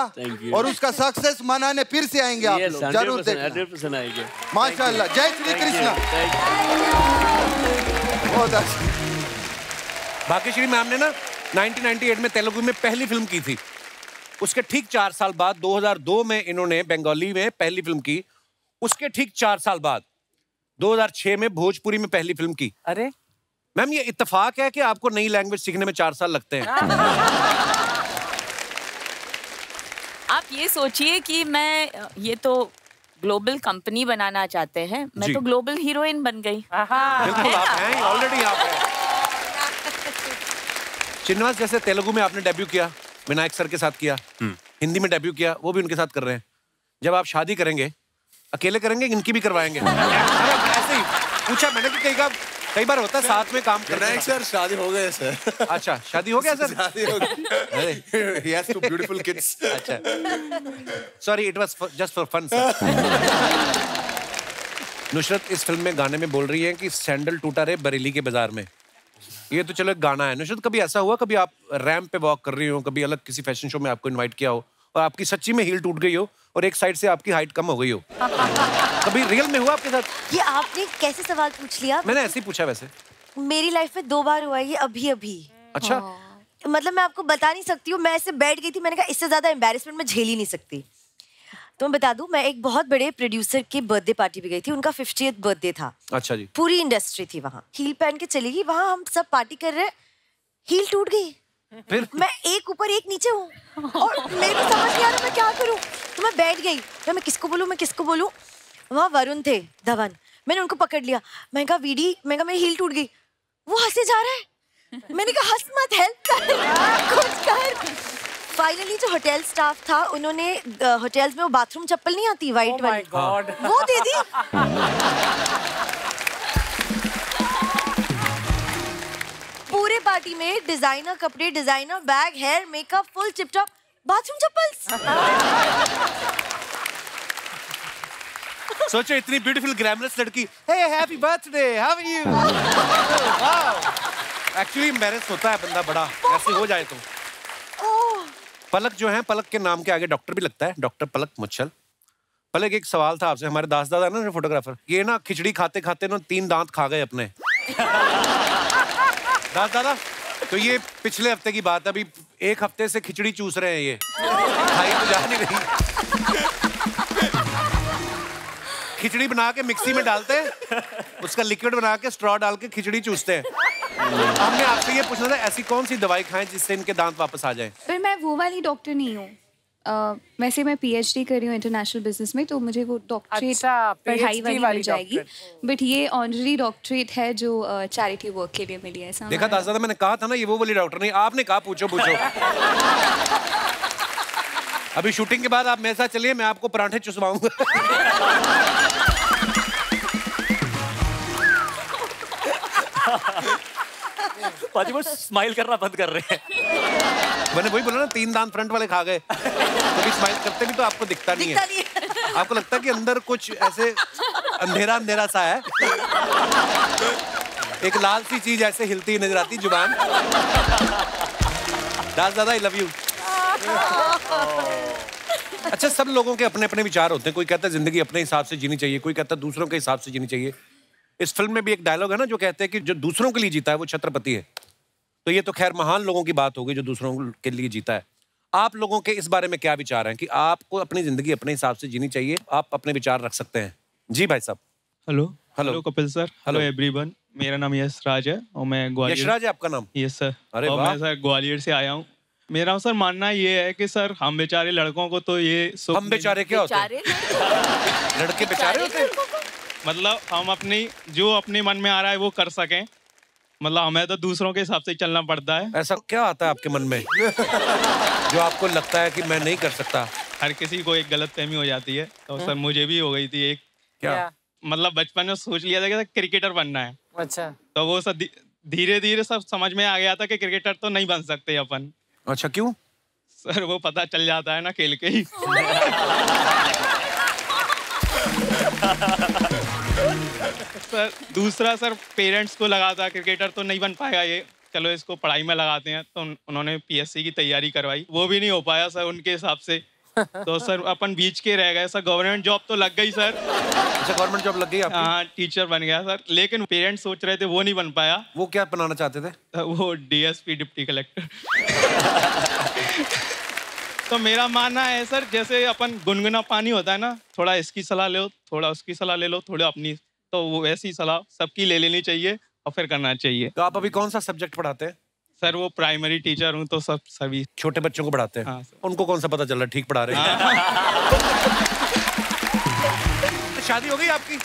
और उसका सक्सेस मनाने फिर से आएंगे आप लोग, जरूर देखना। 100% आएंगे। माशाल्लाह, जय श्री कृष्ण। बहुत अच्छा। भाग्यश्री मैम ने ना 1998 में तेलुगु में पहली फिल्म की थी। उसके ठीक 4 साल बाद 2002 में इन्होंने बंगाली में पहली फिल्म की। उसके ठीक 4 साल बाद 2006 में भोजपुरी में पहली फिल्म की। अरे मैम ये इत्तेफाक है कि आपको नई लैंग्वेज सीखने में 4 साल लगते हैं? आप ये सोचिए कि मैं ये तो ग्लोबल कंपनी बनाना चाहते हैं, मैं तो ग्लोबल हीरोइन बन गई। बिल्कुल आप हैं, ऑलरेडी आप हैं। चिन्वास जैसे तेलुगु में आपने डेब्यू किया, विनायक सर के साथ किया, हिंदी में डेब्यू किया, वो भी उनके साथ कर रहे हैं। जब आप शादी करेंगे, अकेले करेंगे, इनकी भी करवाएंगे? ऐसे ही पूछा मैंने कि कई बार होता है साथ में काम करना। विनायक सर शादी हो गए सर। अच्छा शादी हो गया सर? शादी हो गई। He has 2 beautiful kids. अच्छा, sorry it was just for fun sir. Nusrat इस फिल्म में गाने में बोल रही है कि सैंडल टूटा रे बरेली के बाजार में। ये तो चलो एक गाना है। नुसरत कभी ऐसा हुआ, कभी आप रैंप पे वॉक कर रही हो, कभी अलग किसी फैशन शो में आपको इनवाइट किया हो और आपकी सच्ची में हील टूट गई हो और एक साइड से आपकी हाइट कम हो गई हो? कभी रियल में हुआ आपके साथ? ये आपने कैसे सवाल पूछ लिया? मैंने ऐसे ही पूछा वैसे। मेरी लाइफ में 2 बार हुआ है ये, अभी। अच्छा। मतलब मैं आपको बता नहीं सकती हूँ। मैं ऐसे बैठ गई थी, मैंने कहा इससे ज्यादा एम्बैरेसमेंट मैं झेल ही नहीं सकती। तो मैं बता दूं, मैं एक बहुत बड़े प्रोड्यूसर की बर्थडे पार्टी पे गई थी, उनका 50th बर्थडे था। अच्छा जी। पूरी इंडस्ट्री थी वहाँ, हील पहन के चली गई वहाँ, हम सब पार्टी कर रहे हैं, हील टूट गई। फिर मैं एक ऊपर एक नीचे हूँ और मेरे को समझ नहीं आ रहा मैं क्या करूँ। तो मैं बैठ गई, मैं किसको बोलूँ। वहाँ वरुण थे, धवन। मैंने उनको पकड़ लिया, मैं कहा वीडी, मैं कहा मेरी हील टूट गई। वो हंसे जा रहा है। मैंने कहा हंस मत, हेल्प कर, कुछ कर। फाइनली जो होटल स्टाफ था, उन्होंने होटल्स में वो बाथरूम चप्पल नहीं आती वाइट वाली, वो दे दी। पूरे पार्टी में डिजाइनर कपड़े, designer bag, hair, makeup, full tip top, bathroom chappals. सोचो इतनी ब्यूटीफुल ग्लैमरस लड़की, hey happy birthday, how are you? Actually embarrass होता है बंदा बड़ा, ऐसे हो जाए तो। पलक जो है, पलक के नाम के आगे डॉक्टर भी लगता है, डॉक्टर पलक मुच्छल। पहले एक सवाल था आपसे, हमारे दास दादा ना फोटोग्राफर, ये ना खिचड़ी खाते खाते ना 3 दांत खा गए अपने। दास दादा, तो ये पिछले हफ्ते की बात है, अभी 1 हफ्ते से खिचड़ी चूस रहे हैं ये, खाई तो जा नहीं रही। खिचड़ी बना के मिक्सी में डालते हैं, उसका लिक्विड बना के स्ट्रॉ डाल के खिचड़ी चूसते हैं। हमने आपसे ये पूछना था, ऐसी कौन सी दवाई खाएं जिससे इनके दांत वापस आ जाएं? पर मैं वो वाली डॉक्टर नहीं हूँ। वैसे मैं PhD कर रही हूँ इंटरनेशनल बिजनेस में, तो मुझे वो डॉक्टरेट पढ़ाई वाली मिल जाएगी। बट ये ऑनररी डॉक्टरेट है जो चैरिटी वर्क के लिए मिली है। देखा दादा, मैंने कहा था ना ये वो वाली डॉक्टर नहीं, आपने कहा पूछो पूछो। अभी शूटिंग के बाद आप मेरे साथ चलिए, मैं आपको पराठे चुसवाऊंगा। पाजी वो स्माइल करना बंद कर रहे हैं। मैंने वही बोला ना, 3 दांत फ्रंट वाले खा गए। कभी स्माइल करते भी तो आपको दिखता नहीं है। आपको लगता है कि अंदर कुछ ऐसे अंधेरा अंधेरा सा है, एक लाल सी चीज ऐसे हिलती नजर आती जुबान। दास दादा, आई लव यू। अच्छा, सब लोगों के अपने अपने विचार होते हैं। कोई कहता है जिंदगी अपने हिसाब से जीनी चाहिए, कोई कहता है दूसरों के हिसाब से जीनी चाहिए। इस फिल्म में भी एक डायलॉग है ना जो कहते हैं कि जो दूसरों के लिए जीता है वो छत्रपति है। तो ये तो खैर महान लोगों की बात होगी जो दूसरों के लिए जीता है। आप लोगों के इस बारे में क्या विचार हैं कि आपको अपनी जिंदगी अपने हिसाब से जीनी चाहिए? आप अपने विचार रख सकते हैं। जी भाई साहब। Hello Kapil sir, hello everyone. मेरा नाम यश राज है और मैं ग्वालियर। यश राज है आपका नाम? Yes sir. अरे और मैं सर ग्वालियर से आया हूँ। मेरा सर मानना ये है कि सर हम बेचारे लड़कों को तो ये हम बेचारे क्या होते हैं? लड़के बेचारे होते हैं? मतलब हम अपनी जो अपने मन में आ रहा है वो कर सकें। मतलब हमें तो दूसरों के हिसाब से चलना पड़ता है। ऐसा क्या आता है आपके मन में जो आपको लगता है कि मैं नहीं कर सकता? हर किसी को एक गलतफहमी हो जाती है, तो सर मुझे भी हो गई थी एक। क्या? मतलब बचपन में सोच लिया था कि क्रिकेटर बनना है। अच्छा। तो वो सब धीरे धीरे सब समझ में आ गया था कि क्रिकेटर तो नहीं बन सकते अपन। अच्छा, क्यों? सर वो पता चल जाता है ना खेल के ही। सर दूसरा सर पेरेंट्स को लगा था क्रिकेटर तो नहीं बन पाएगा ये, चलो इसको पढ़ाई में लगाते हैं। तो उन्होंने PSC की तैयारी करवाई, वो भी नहीं हो पाया सर उनके हिसाब से। तो सर अपन बीच के रह गए सर। गवर्नमेंट जॉब तो लग गई सर। अच्छा, गवर्नमेंट जॉब लग गई आपकी? हाँ, टीचर बन गया सर। लेकिन पेरेंट्स सोच रहे थे वो नहीं बन पाया। वो क्या बनाना चाहते थे? वो DSP डिप्टी कलेक्टर। तो मेरा मानना है सर, जैसे अपन गुनगुना पानी होता है ना, थोड़ा इसकी सलाह लो, थोड़ा उसकी सलाह ले लो, थोड़ा अपनी, तो वो वैसी सलाह सबकी ले लेनी चाहिए और फिर करना चाहिए। तो आप अभी कौन सा सब्जेक्ट पढ़ाते हैं? सर वो प्राइमरी टीचर हूँ, तो सभी छोटे बच्चों को पढ़ाते हैं। हाँ, उनको कौन सा पता चल रहा है ठीक पढ़ा रहे हैं? शादी हो गई आपकी?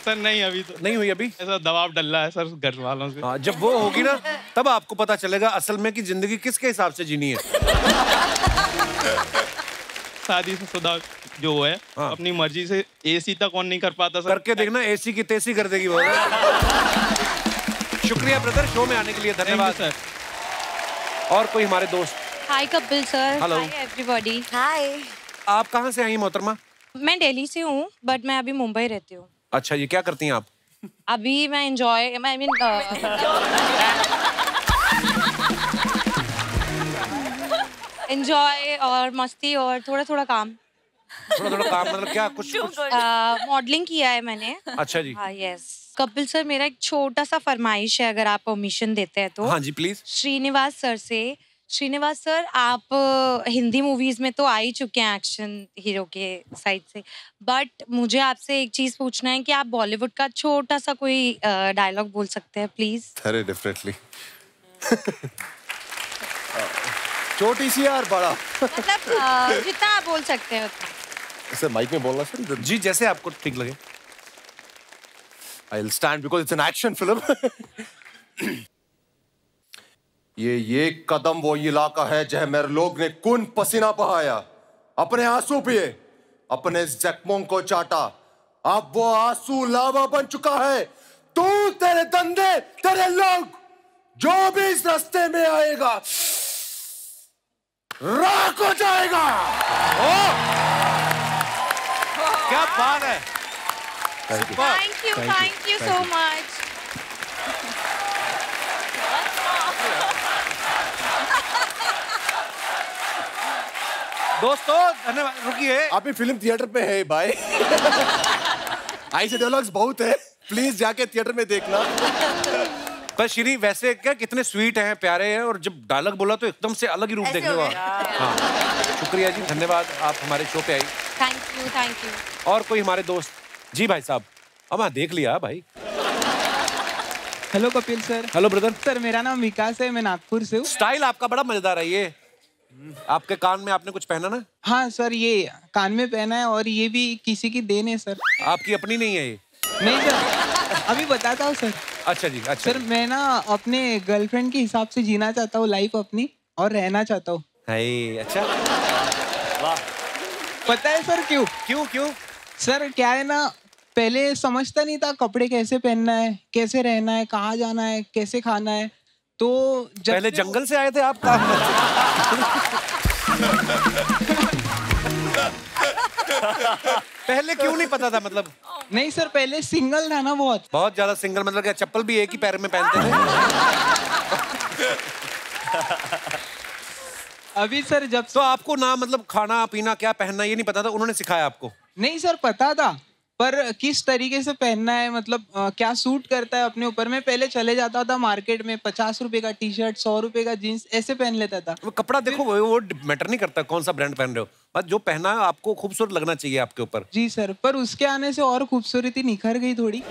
सर नहीं, अभी तो नहीं हुई। अभी ऐसा दबाव डल रहा है सर घर वालों से। जब वो होगी ना तब आपको पता चलेगा असल में कि जिंदगी किसके हिसाब से जीनी है। शादी से शुदा जो है अपनी मर्जी से AC तक ऑन नहीं कर पाता सर। करके देखना, AC की तेजी कर देगी वो। शुक्रिया ब्रदर, शो में आने के लिए धन्यवाद सर। और कोई हमारे दोस्त? Hi Kapil sir. Hello everybody. Hi. आप कहाँ से आई मोहतरमा? मैं दिल्ली से हूँ, बट मैं अभी मुंबई रहती हूँ। अच्छा, ये क्या करती हैं आप? अभी मैं एंजॉय, आई मीन एंजॉय और मस्ती और थोड़ा थोड़ा काम। थोड़ा थोड़ा काम मतलब क्या? कुछ मॉडलिंग किया है मैंने। अच्छा जी। हाँ, यस। कपिल सर, मेरा एक छोटा सा फरमाइश है, अगर आप परमिशन देते हैं तो। हाँ जी, प्लीज। श्रीनिवास सर से। श्रीनिवास सर, आप हिंदी मूवीज में तो आ ही चुके हैं एक्शन हीरो के साइड से, बट मुझे आपसे एक चीज पूछना है कि आप बॉलीवुड का छोटा सा कोई डायलॉग बोल सकते हैं प्लीज? अरे डेफिनेटली। छोटी सी यार बड़ा, मतलब जितना आप बोल सकते हैं उतना। ऐसे माइक में बोलना सर? जी, जैसे आपको ठीक लगे। I'll stand because it's an action film. ये कदम वो इलाका है जहाँ मेरे लोग ने खून पसीना बहाया, अपने आंसू पिए, अपने जख्मों को चाटा। अब वो आंसू लावा बन चुका है। तू, तेरे धंधे, तेरे लोग, जो भी इस रास्ते में आएगा राख हो जाएगा। क्या बात है। Thank you so much. दोस्तों धन्यवाद, रुकिए। अभी फिल्म थिएटर पे है भाई। ऐसे डायलॉग्स बहुत है, प्लीज जाके थिएटर में देखना। पर श्री वैसे क्या कितने स्वीट हैं, प्यारे हैं, और जब डायलॉग बोला तो एकदम से अलग ही रूप देखने को। हाँ, शुक्रिया जी, धन्यवाद, आप हमारे शो पे आई। Thank you. और कोई हमारे दोस्त? जी भाई साहब, अब हाँ देख लिया भाई। Hello Kapil sir. Hello brother. Sir मेरा नाम विकास है, मैं नागपुर से हूँ। स्टाइल आपका बड़ा मजेदार है। ये आपके कान में आपने कुछ पहना ना? हाँ सर, ये कान में पहना है और ये भी किसी की देन है सर। आपकी अपनी नहीं है ये? नहीं सर, अभी बताता हूँ सर। अच्छा जी, अच्छा। सर मैं ना अपने गर्लफ्रेंड के हिसाब से जीना चाहता हूँ लाइफ अपनी, और रहना चाहता हूँ। अच्छा, वाह। पता है सर क्यों? क्यों? सर क्या है ना, पहले समझता नहीं था कपड़े कैसे पहनना है, कैसे रहना है, कहाँ जाना है, कैसे खाना है। तो पहले जंगल से आए थे आप? पहले क्यों नहीं पता था मतलब? नहीं सर, पहले सिंगल था ना, बहुत ज्यादा सिंगल। मतलब क्या चप्पल भी एक ही पैर में पहनते थे? अभी सर जब तो आपको ना मतलब खाना पीना क्या पहनना ये नहीं पता था, उन्होंने सिखाया आपको? नहीं सर, पता था, पर किस तरीके से पहनना है, मतलब क्या सूट करता है अपने ऊपर। मैं पहले चले जाता था मार्केट में, 50 रुपए का टी शर्ट, 100 रुपए का जीन्स, ऐसे पहन लेता था। वो कपड़ा देखो, वो मैटर नहीं करता कौन सा ब्रांड पहन रहे हो, बस जो पहना है आपको खूबसूरत लगना चाहिए आपके ऊपर। जी सर, पर उसके आने से और खूबसूरती निखर गई थोड़ी।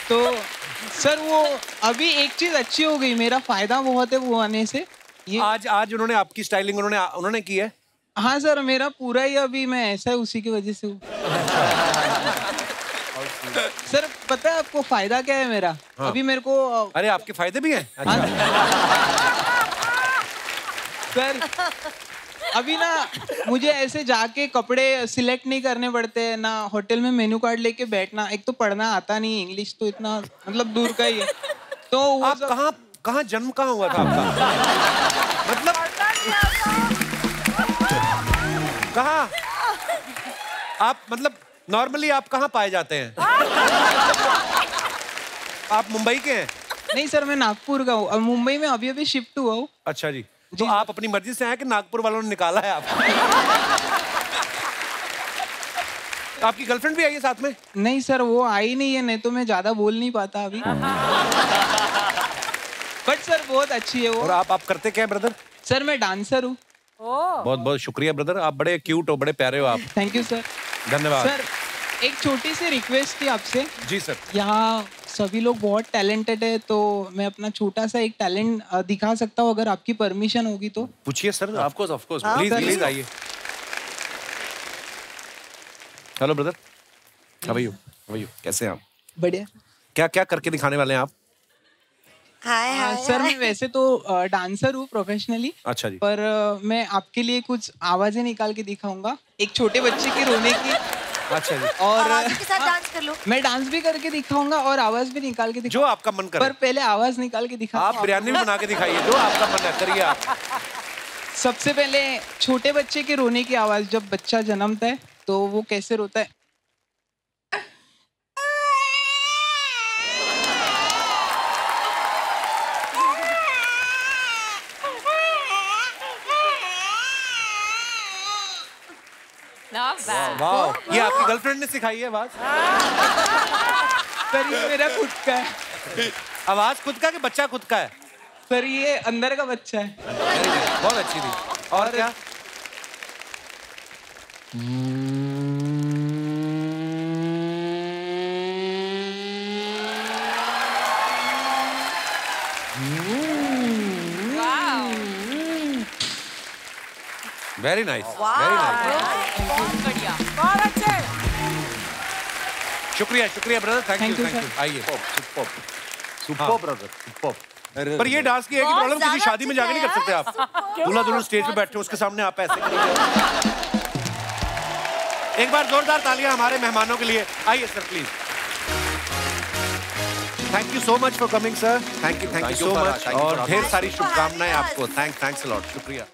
तो सर वो अभी एक चीज अच्छी हो गई, मेरा फायदा बहुत है वो आने से। ये आज उन्होंने आपकी स्टाइलिंग उन्होंने की है? हाँ सर, मेरा पूरा ही अभी मैं ऐसा है उसी की वजह से हूँ। सर पता है आपको फायदा क्या है मेरा? हाँ। अभी मेरे को अरे आपके फायदे भी हैं? सर अभी ना मुझे ऐसे जाके कपड़े सिलेक्ट नहीं करने पड़ते, ना होटल में मेनू कार्ड लेके बैठना। एक तो पढ़ना आता नहीं, इंग्लिश तो इतना मतलब दूर का ही है। तो आप कहाँ जन्म कहाँ हुआ था आपका? मतलब कहाँ आप, मतलब नॉर्मली आप कहाँ पाए जाते हैं? आप मुंबई के हैं? नहीं सर, मैं नागपुर का हूँ और मुंबई में अभी शिफ्ट हुआ हूँ। अच्छा जी, तो आप अपनी मर्जी से आए कि नागपुर वालों ने निकाला है आपको? आपकी गर्लफ्रेंड भी आई है साथ में? नहीं सर, वो आई नहीं है, नहीं तो मैं ज्यादा बोल नहीं पाता अभी। बट सर बहुत अच्छी है वो। और आप करते क्या है ब्रदर? सर मैं डांसर हूँ। बहुत बहुत शुक्रिया ब्रदर, आप बड़े क्यूट हो, बड़े प्यारे हो आप। Thank you sir. धन्यवाद सर। एक छोटी सी रिक्वेस्ट थी आपसे। जी सर। यहाँ सभी लोग बहुत टैलेंटेड है, तो मैं अपना छोटा सा एक टैलेंट दिखा सकता हूँ अगर आपकी परमिशन होगी तो। पूछिए सर। ऑफ कोर्स प्लीज आइए। Hello brother, how are you? कैसे हैं आप? बढ़िया। क्या करके दिखाने वाले हैं आप? हाय सर मैं वैसे तो डांसर हूँ प्रोफेशनली। अच्छा जी। पर मैं आपके लिए कुछ आवाजें निकाल के दिखाऊंगा, एक छोटे बच्चे की रोने की। अच्छा जी। और आवाज के साथ डांस कर लो। मैं डांस भी करके दिखाऊंगा और आवाज भी निकाल के जो आपका मन करे। पर पहले आवाज निकाल के दिखा। आप बिरयानी भी बना के दिखाइए, जो आपका मन है करिए आप। सबसे पहले छोटे बच्चे के रोने की आवाज, जब बच्चा जन्मता है तो वो कैसे रोता है। वाह, ये आपकी गर्लफ्रेंड ने सिखाई है आवाज? सर ये मेरा खुद का है। आवाज खुद का कि बच्चा खुद का है? सर ये अंदर का बच्चा है। बहुत अच्छी थी। और क्या? Very nice, very nice. बहुत बढ़िया, बहुत अच्छे। शुक्रिया ब्रदर, थैंक यू। आइए। Super brother, super. पर ये डांस की है कि प्रॉब्लम किसी शादी में जाके नहीं कर सकते आप। दूल्हा दुल्हन स्टेज पे बैठे हो, उसके सामने आप ऐसे करिए। एक बार जोरदार तालियां हमारे मेहमानों के लिए। आइए sir please. Thank you so much for coming sir. Thank you so much, और ढेर सारी शुभकामनाएं आपको। थैंक्स अ लॉट, शुक्रिया।